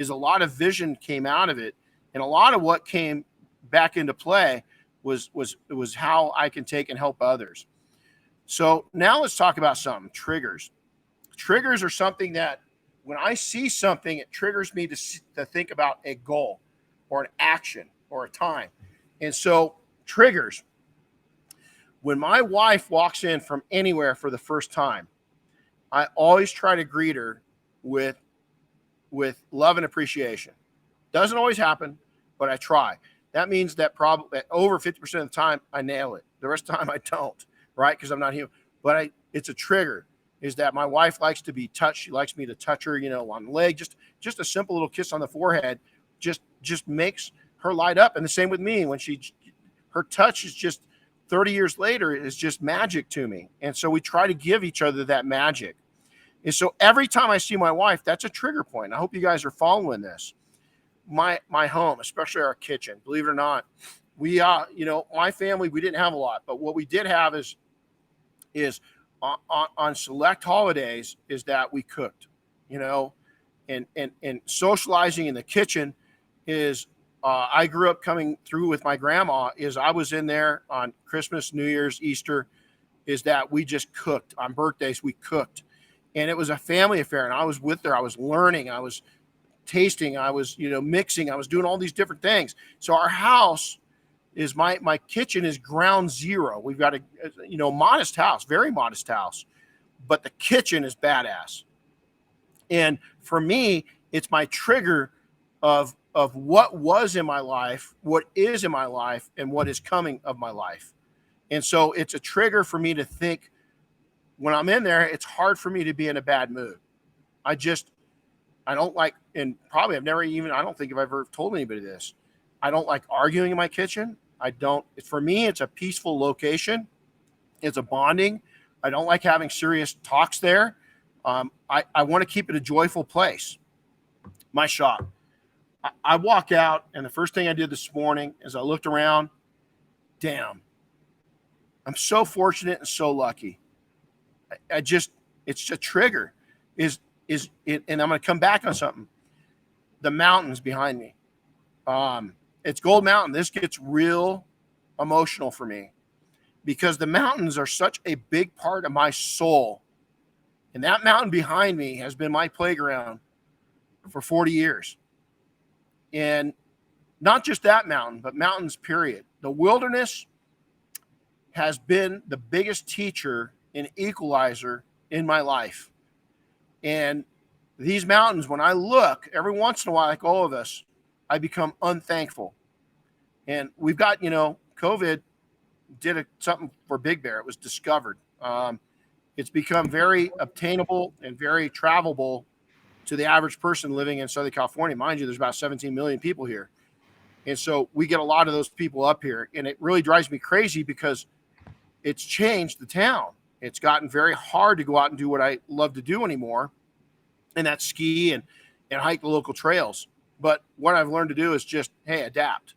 [SPEAKER 2] A lot of vision came out of it, and a lot of what came back into play was how I can take and help others. So now let's talk about something. Triggers. Triggers are something that when I see something, it triggers me to think about a goal or an action or a time. And so triggers. When my wife walks in from anywhere for the first time, I always try to greet her with love and appreciation. Doesn't always happen, but I try. That means that probably over 50% of the time I nail it. The rest of the time I don't, right? Because I'm not human. But it's a trigger. Is that my wife likes to be touched. She likes me to touch her, on the leg. Just a simple little kiss on the forehead just makes her light up. And the same with me. When her touch is just 30 years later is just magic to me. And so we try to give each other that magic. And so every time I see my wife, that's a trigger point. I hope you guys are following this. My home, especially our kitchen, believe it or not, we my family, we didn't have a lot, but what we did have is on select holidays is that we cooked, and socializing in the kitchen is, I grew up coming through with my grandma is I was in there on Christmas, New Year's, Easter, is that we just cooked. On birthdays, we cooked. And it was a family affair. And I was with her. I was learning. I was tasting. I was, mixing. I was doing all these different things. So our house is my kitchen is ground zero. We've got a modest house, very modest house, but the kitchen is badass. And for me, it's my trigger of what was in my life, what is in my life, and what is coming of my life. And so it's a trigger for me to think when I'm in there, it's hard for me to be in a bad mood. I don't like, and probably I don't think I've ever told anybody this. I don't like arguing in my kitchen. For me, it's a peaceful location. It's a bonding. I don't like having serious talks there. I want to keep it a joyful place. My shop. I walk out, and the first thing I did this morning is I looked around. Damn, I'm so fortunate and so lucky. It's a trigger. And I'm going to come back on something. The mountains behind me. It's Gold Mountain. This gets real emotional for me because the mountains are such a big part of my soul. And that mountain behind me has been my playground for 40 years. And not just that mountain, but mountains, period. The wilderness has been the biggest teacher and equalizer in my life. And these mountains, when I look, every once in a while, like all of us, I become unthankful. And we've got, COVID did something for Big Bear. It was discovered. It's become very obtainable and very travelable to the average person living in Southern California. Mind you, there's about 17 million people here. And so we get a lot of those people up here. And it really drives me crazy because it's changed the town. It's gotten very hard to go out and do what I love to do anymore. And that's ski and hike the local trails. But what I've learned to do is just, hey, adapt.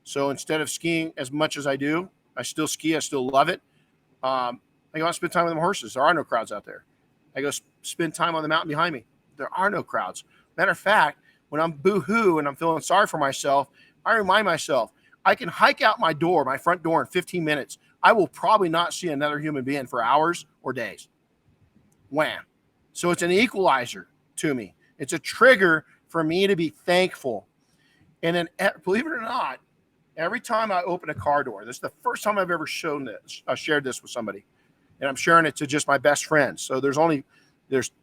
[SPEAKER 2] So instead of skiing as much as I do, I still ski. I still love it. I go out and spend time with my horses. There are no crowds out there. I go spend time on the mountain behind me. There are no crowds. Matter of fact, when I'm boo-hoo and I'm feeling sorry for myself, I remind myself, I can hike out my front door in 15 minutes. I will probably not see another human being for hours or days. Wham. So it's an equalizer to me. It's a trigger for me to be thankful. And then, believe it or not, every time I open a car door, this is the first time I've ever shared this with somebody. And I'm sharing it to just my best friends. So there's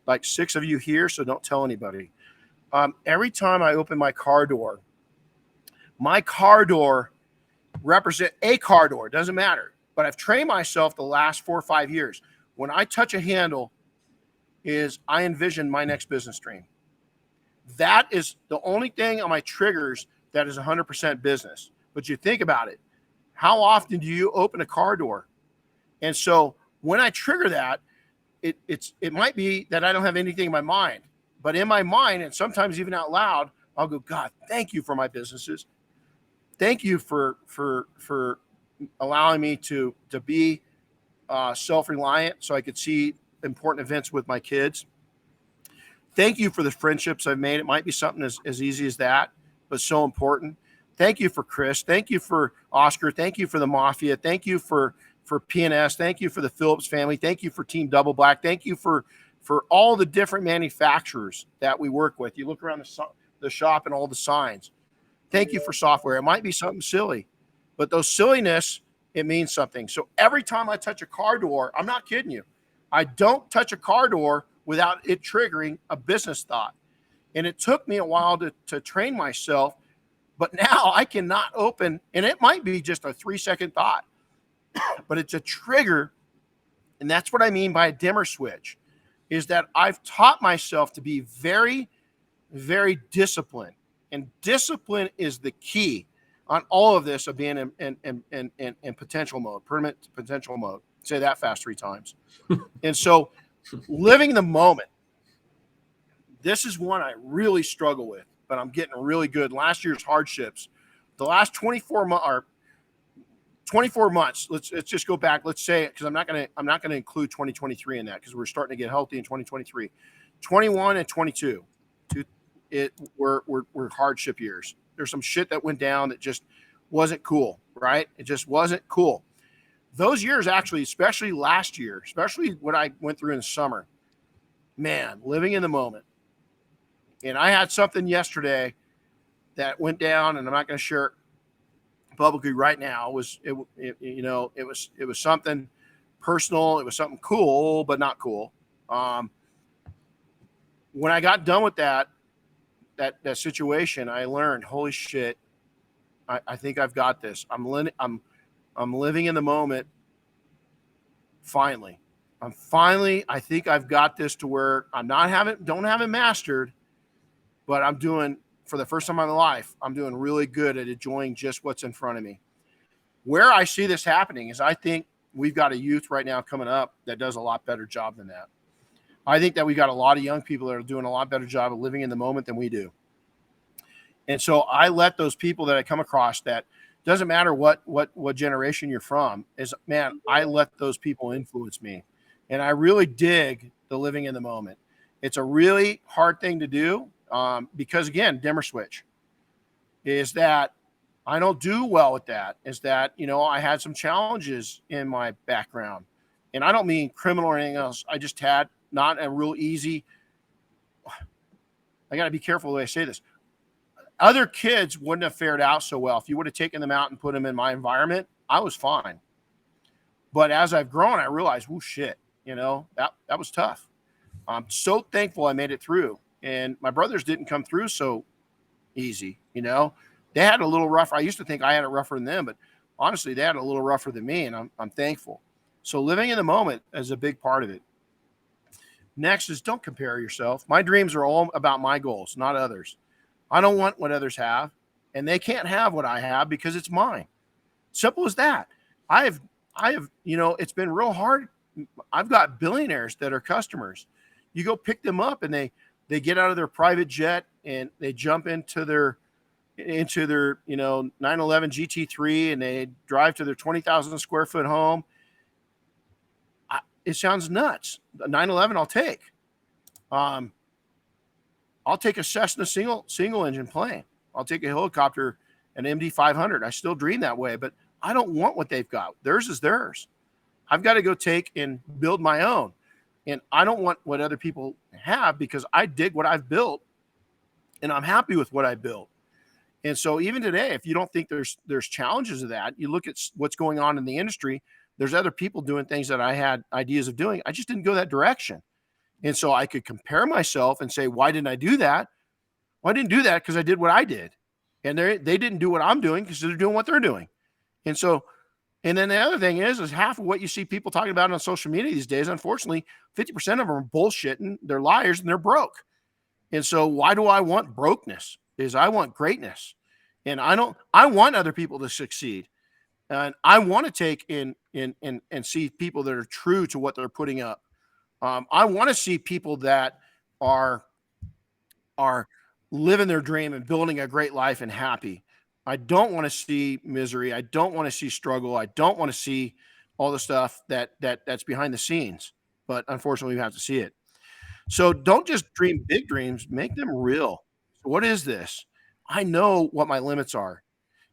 [SPEAKER 2] like 6 of you here, so don't tell anybody. Every time I open my car door represent a car door. It doesn't matter. But I've trained myself the last 4 or 5 years. When I touch a handle, I envision my next business dream. That is the only thing on my triggers that is 100% business. But you think about it. How often do you open a car door? And so when I trigger that, it might be that I don't have anything in my mind. But in my mind, and sometimes even out loud, I'll go, God, thank you for my businesses. Thank you for allowing me to be self-reliant so I could see important events with my kids. Thank you for the friendships I've made. It might be something as easy as that, but so important. Thank you for Chris. Thank you for Oscar. Thank you for the Mafia. Thank you for PNS. Thank you for the Phillips family. Thank you for Team Double Black. Thank you for all the different manufacturers that we work with. You look around the shop and all the signs. Thank you for software. It might be something silly, but those silliness, it means something. So every time I touch a car door, I'm not kidding you, I don't touch a car door without it triggering a business thought. And it took me a while to train myself, but now I cannot open, and it might be just a 3-second thought, but it's a trigger. And that's what I mean by a dimmer switch, is that I've taught myself to be very, very disciplined. And discipline is the key on all of this of being in potential mode, permanent potential mode. Say that fast 3 times. And so living the moment, this is one I really struggle with, but I'm getting really good. Last year's hardships, the last 24 months. Let's just go back. Let's say, because I'm not gonna include 2023 in that, because we're starting to get healthy in 2023. 21 and 22, were hardship years. There's some shit that went down that just wasn't cool, right? It just wasn't cool. Those years, actually, especially last year, especially what I went through in the summer, man, living in the moment. And I had something yesterday that went down, and I'm not going to share it publicly right now. It was something personal. It was something cool, but not cool. When I got done with that situation, I learned, holy shit, I think I've got this. I'm living in the moment. Finally, I think I've got this to where don't have it mastered, but I'm doing, for the first time in my life, I'm doing really good at enjoying just what's in front of me. Where I see this happening is, I think we've got a youth right now coming up that does a lot better job than that. I think that we got a lot of young people that are doing a lot better job of living in the moment than we do. And so I let those people that I come across, that doesn't matter what generation you're from, I let those people influence me. And I really dig the living in the moment. It's a really hard thing to do, because, again, dimmer switch is that I don't do well with that. Is that, I had some challenges in my background, and I don't mean criminal or anything else. I just had not a real easy. I got to be careful the way I say this. Other kids wouldn't have fared out so well if you would have taken them out and put them in my environment. I was fine. But as I've grown, I realized, oh shit, that was tough. I'm so thankful I made it through. And my brothers didn't come through so easy. They had a little rougher. I used to think I had it rougher than them, but honestly, they had it a little rougher than me, and I'm thankful. So living in the moment is a big part of it. Next is, don't compare yourself. My dreams are all about my goals, not others. I don't want what others have, and they can't have what I have because it's mine. Simple as that. I have, it's been real hard. I've got billionaires that are customers. You go pick them up, and they get out of their private jet and they jump into their 911 GT3, and they drive to their 20,000 square foot home. It sounds nuts. The 911 I'll take. I'll take a Cessna single engine plane. I'll take a helicopter, an MD-500. I still dream that way, but I don't want what they've got. Theirs is theirs. I've got to go take and build my own. And I don't want what other people have, because I dig what I've built, and I'm happy with what I built. And so even today, if you don't think there's challenges of that, you look at what's going on in the industry. There's other people doing things that I had ideas of doing. I just didn't go that direction. And so I could compare myself and say, why didn't I do that? Well, I didn't do that because I did what I did. And they didn't do what I'm doing because they're doing what they're doing. And so, and then the other thing is half of what you see people talking about on social media these days, unfortunately, 50% of them are bullshitting, they're liars, and they're broke. And so why do I want brokenness? Is I want greatness. And I want other people to succeed. And I want to take in and see people that are true to what they're putting up. I want to see people that are living their dream and building a great life and happy. I don't want to see misery. I don't want to see struggle. I don't want to see all the stuff that's behind the scenes. But unfortunately, we have to see it. So don't just dream big dreams, make them real. So what is this? I know what my limits are.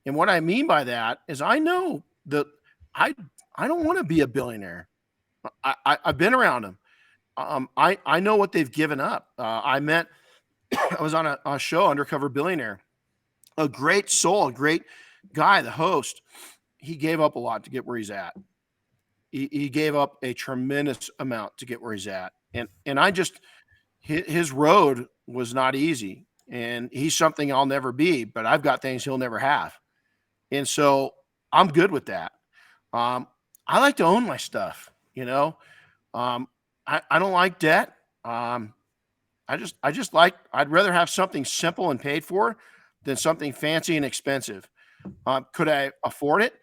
[SPEAKER 2] And what I mean by that is I know that I don't want to be a billionaire. I've been around them. I know what they've given up. I was on a show, Undercover Billionaire, a great soul, a great guy, the host. He gave up a lot to get where he's at. He gave up a tremendous amount to get where he's at. And I just, his road was not easy, and he's something I'll never be, but I've got things he'll never have. And so I'm good with that. I like to own my stuff, you know. I don't like debt. I just like, I'd rather have something simple and paid for than something fancy and expensive. Could I afford it?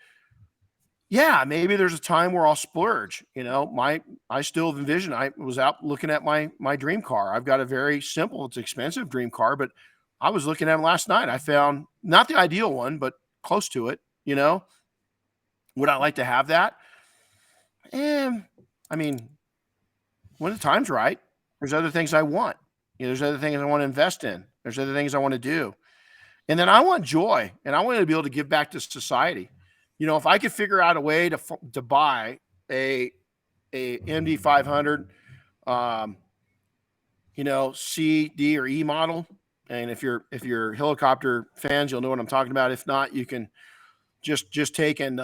[SPEAKER 2] Yeah, maybe there's a time where I'll splurge. You know, I still envision. I was out looking at my dream car. I've got a very simple, it's expensive dream car, but I was looking at them last night. I found not the ideal one, but close to it. You know, would I like to have that? I mean, when the time's right, there's other things I want. You know, there's other things I want to invest in. There's other things I want to do. And then I want joy, and I want to be able to give back to society. You know, if I could figure out a way to buy a MD 500, you know, C, D, or E model, and if you're helicopter fans, you'll know what I'm talking about. If not, you can just take and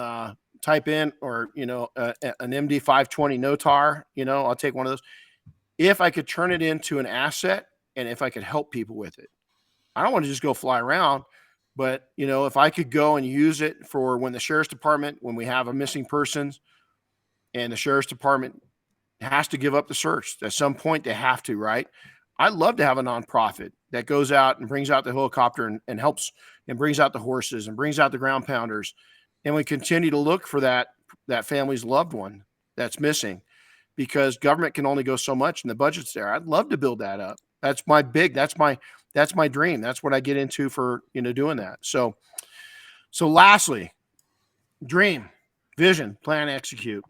[SPEAKER 2] type in, or you know, an MD 520 Notar. You know, I'll take one of those. If I could turn it into an asset, and if I could help people with it, I don't want to just go fly around. But, you know, if I could go and use it for when the sheriff's department, when we have a missing persons and the sheriff's department has to give up the search, at some point they have to, right? I'd love to have a nonprofit that goes out and brings out the helicopter and helps and brings out the horses and brings out the ground pounders. And we continue to look for that family's loved one that's missing, because government can only go so much and the budget's there. I'd love to build that up. That's my dream. That's what I get into for, you know, doing that. So lastly, dream, vision, plan, execute.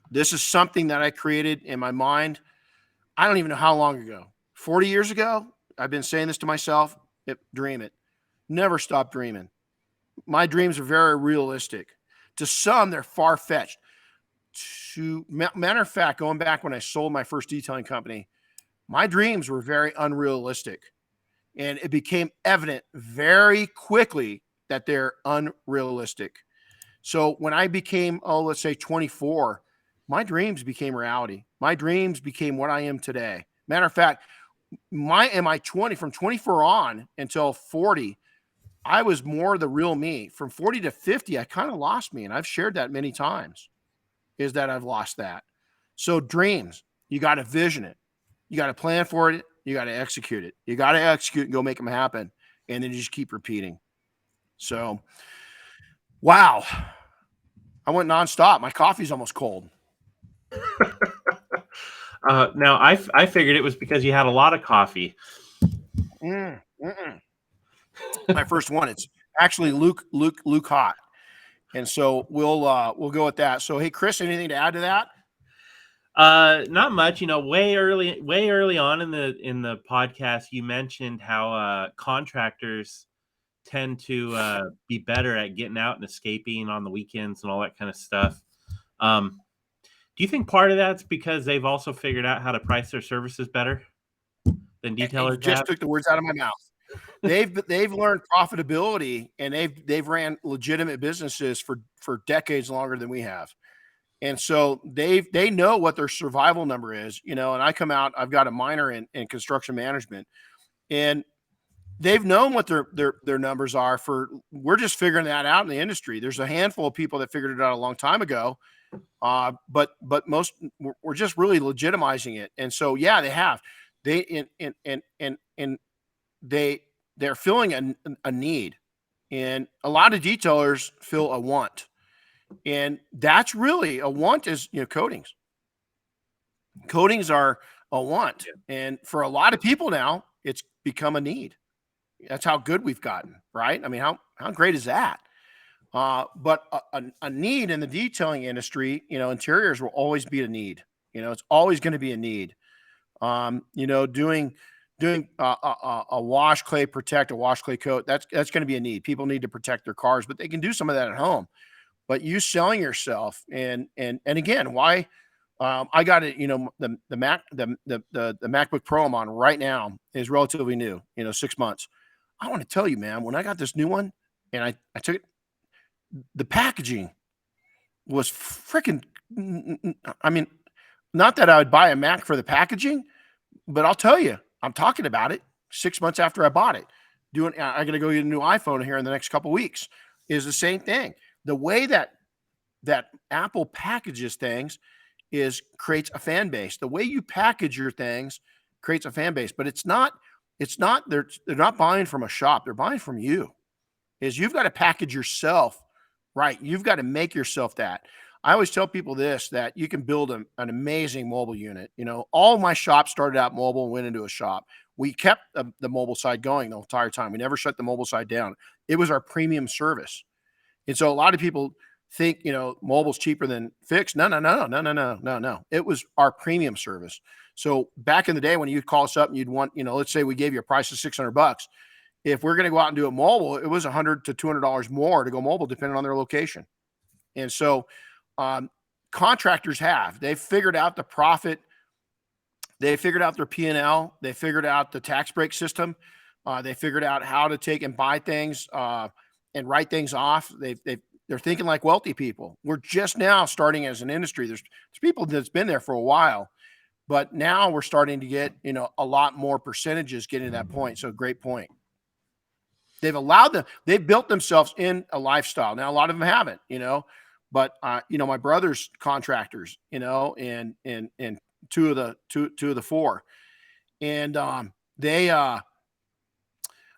[SPEAKER 2] This is something that I created in my mind. I don't even know how long ago, 40 years ago. I've been saying this to myself, dream it. Never stop dreaming. My dreams are very realistic. To some, they're far-fetched. Matter of fact, going back when I sold my first detailing company, my dreams were very unrealistic. And it became evident very quickly that they're unrealistic. So when I became, let's say 24, my dreams became reality. My dreams became what I am today. Matter of fact, from 24 on until 40, I was more the real me. From 40 to 50, I kind of lost me. And I've shared that many times, is that I've lost that. So dreams, you got to vision it. You got to plan for it. You got to execute it. You got to execute and go make them happen. And then you just keep repeating. So, wow. I went nonstop. My coffee's almost cold.
[SPEAKER 3] Now, I figured it was because you had a lot of coffee.
[SPEAKER 2] My first one. It's actually Luke Hot. And so we'll go with that. So, hey, Chris, anything to add to that?
[SPEAKER 3] Not much. You know, way early on in the podcast, you mentioned how contractors tend to be better at getting out and escaping on the weekends and all that kind of stuff. Do you think part of that's because they've also figured out how to price their services better than detailers have?
[SPEAKER 2] Just took the words out of my mouth. They've learned profitability, and they've ran legitimate businesses for decades longer than we have. And so they know what their survival number is, you know, and I come out, I've got a minor in construction management, and they've known what their numbers are we're just figuring that out in the industry. There's a handful of people that figured it out a long time ago. But most, we're just really legitimizing it. And so, yeah, they have, they're filling a need, and a lot of detailers fill a want. And that's really a want is, you know, coatings. Coatings are a want. Yeah. And for a lot of people now, it's become a need. That's how good we've gotten, right? I mean, how great is that? But a need in the detailing industry, you know, interiors will always be a need. You know, it's always going to be a need. You know, doing doing a wash, clay, protect, a wash, clay coat. That's going to be a need. People need to protect their cars, but they can do some of that at home. But you selling yourself, and again, why? I got it. The MacBook Pro I'm on right now is relatively new. 6 months. I want to tell you, man, when I got this new one and I took it, the packaging was freaking. I mean, not that I would buy a Mac for the packaging, but I'll tell you, I'm talking about it 6 months after I bought it. I'm going to go get a new iPhone here in the next couple of weeks. Is the same thing. The way that Apple packages things creates a fan base. The way you package your things creates a fan base, but they're not buying from a shop. They're buying from you. You've got to package yourself right. You've got to make yourself that. I always tell people that you can build an amazing mobile unit. All of my shops started out mobile and went into a shop. We kept the mobile side going the entire time. We never shut the mobile side down. It was our premium service. And so a lot of people think, mobile's cheaper than fixed. No. It was our premium service. So back in the day when you'd call us up and you'd want, let's say we gave you a price of $600. If we're going to go out and do it mobile, it was $100 to $200 more to go mobile, depending on their location. And so contractors they've figured out the profit. They figured out their P&L. They figured out the tax break system. They figured out how to take and buy things and write things off. They're thinking like wealthy people. We're just now starting as an industry. There's people that's been there for a while, but now we're starting to get, a lot more percentages getting to that point. So great point. They've built themselves in a lifestyle. Now, a lot of them haven't, but my brother's contractors, and two of the four, and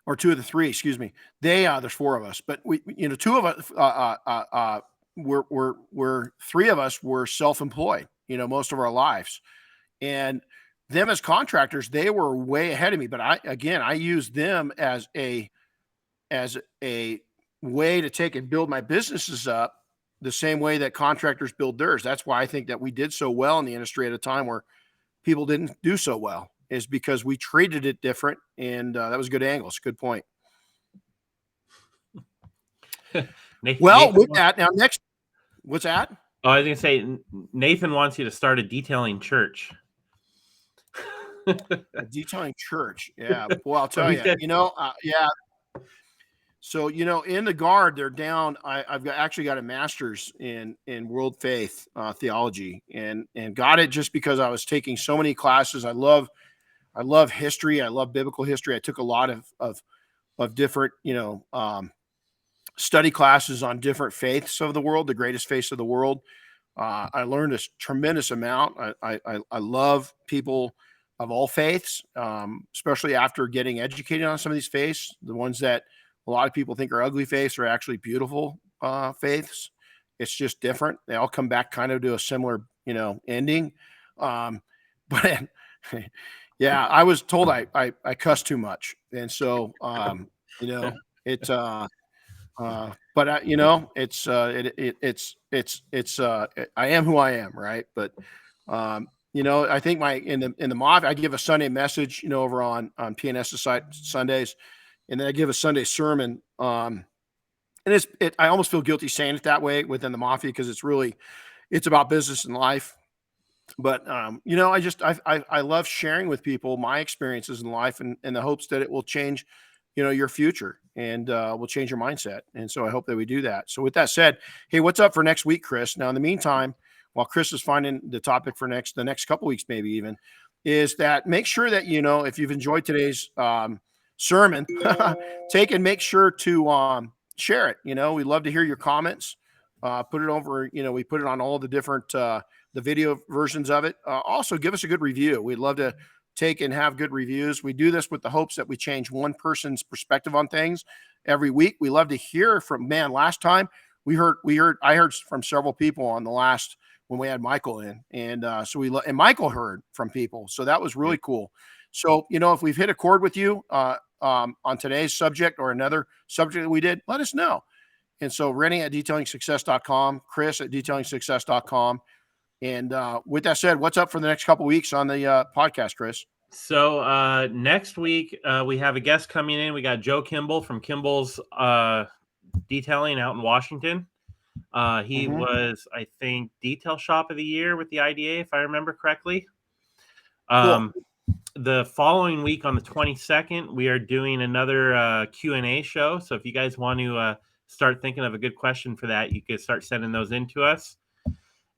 [SPEAKER 2] or two of the three, excuse me. There's four of us, but we, two of us, we're three of us were self-employed, most of our lives, and them as contractors, they were way ahead of me. But I used them as a way to take and build my businesses up the same way that contractors build theirs. That's why I think that we did so well in the industry at a time where people didn't do so well, is because we treated it different. And that was a good angle. It's a good point. Nathan, with that, now next, what's that?
[SPEAKER 3] Oh, I was going to say, Nathan wants you to start a detailing church.
[SPEAKER 2] A detailing church. Yeah. Well, I'll tell you, yeah. So, in the Guard, they're down. I've actually got a master's in world faith theology, and got it just because I was taking so many classes. I love history. I love biblical history. I took a lot of different, study classes on different faiths of the world, the greatest faiths of the world. I learned a tremendous amount. I love people of all faiths, especially after getting educated on some of these faiths. The ones that a lot of people think are ugly faiths are actually beautiful faiths. It's just different. They all come back kind of to a similar, ending. But yeah, I was told I cuss too much, and so it's but it's I am who I am, right? But I think in the MOF, I give a Sunday message, over on PNS Sundays. And then I give a Sunday sermon. And I almost feel guilty saying it that way within the Mafia, because it's about business and life. But, I love sharing with people my experiences in life, and the hopes that it will change, your future, and will change your mindset. And so I hope that we do that. So with that said, hey, what's up for next week, Chris? Now, in the meantime, while Chris is finding the topic for the next couple weeks, maybe even, is that make sure that, if you've enjoyed today's, sermon, take and make sure to share it. We'd love to hear your comments. Put it over, we put it on all the different the video versions of it. Also give us a good review. We'd love to take and have good reviews. We do this with the hopes that we change one person's perspective on things every week. We love to hear from, last time I heard from several people on the last, when we had Michael in, and so and Michael heard from people. So that was really cool. So, if we've hit a chord with you on today's subject or another subject that we did, let us know. And so Renny at detailingsuccess.com, Chris at detailingsuccess.com. And with that said, what's up for the next couple of weeks on the podcast, Chris?
[SPEAKER 3] So next week we have a guest coming in. We got Joe Kimball from Kimball's Detailing out in Washington. He was, I think, Detail Shop of the Year with the IDA, if I remember correctly.
[SPEAKER 2] Cool.
[SPEAKER 3] The following week on the 22nd, we are doing another Q&A show. So if you guys want to start thinking of a good question for that, you could start sending those in to us.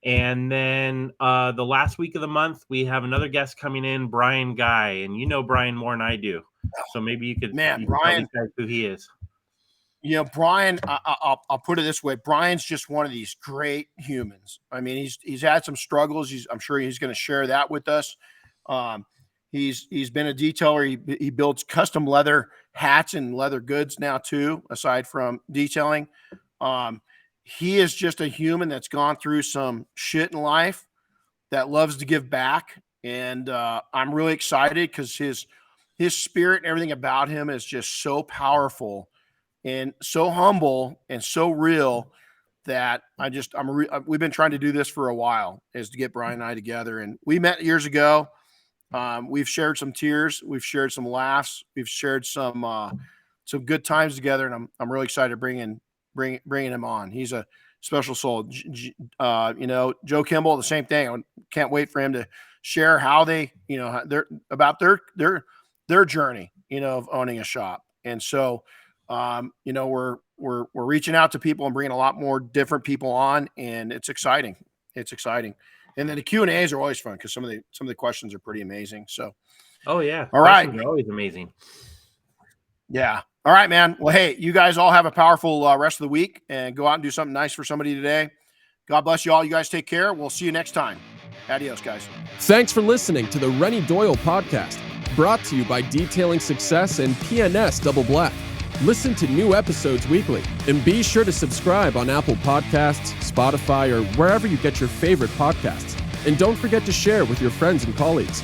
[SPEAKER 3] And then the last week of the month, we have another guest coming in, Brian Guy. And you know Brian more than I do. So maybe you could
[SPEAKER 2] Man,
[SPEAKER 3] you can tell
[SPEAKER 2] Brian,
[SPEAKER 3] these guys who he is.
[SPEAKER 2] You know, Brian, I'll put it this way. Brian's just one of these great humans. I mean, he's had some struggles. I'm sure he's going to share that with us. He's been a detailer. He builds custom leather hats and leather goods now too, aside from detailing. He is just a human that's gone through some shit in life that loves to give back. And I'm really excited because his spirit and everything about him is just so powerful and so humble and so real that we've been trying to do this for a while, is to get Brian and I together. And we met years ago. We've shared some tears, we've shared some laughs, we've shared some good times together, and I'm really excited to bringing him on. He's a special soul. You know, Joe Kimball, the same thing. I can't wait for him to share how they, you know, their journey, you know, of owning a shop. And so, you know, we're reaching out to people and bringing a lot more different people on, and it's exciting. It's exciting. And then the Q&As are always fun because some of the questions are pretty amazing. So,
[SPEAKER 3] oh yeah,
[SPEAKER 2] all right,
[SPEAKER 3] questions are always amazing.
[SPEAKER 2] Yeah. All right, man. Well, hey, you guys all have a powerful rest of the week, and go out and do something nice for somebody today. God bless you all. You guys take care. We'll see you next time. Adios, guys.
[SPEAKER 1] Thanks for listening to the Renny Doyle podcast, brought to you by Detailing Success and PNS Double Black. Listen to new episodes weekly, and be sure to subscribe on Apple Podcasts, Spotify, or wherever you get your favorite podcasts. And don't forget to share with your friends and colleagues.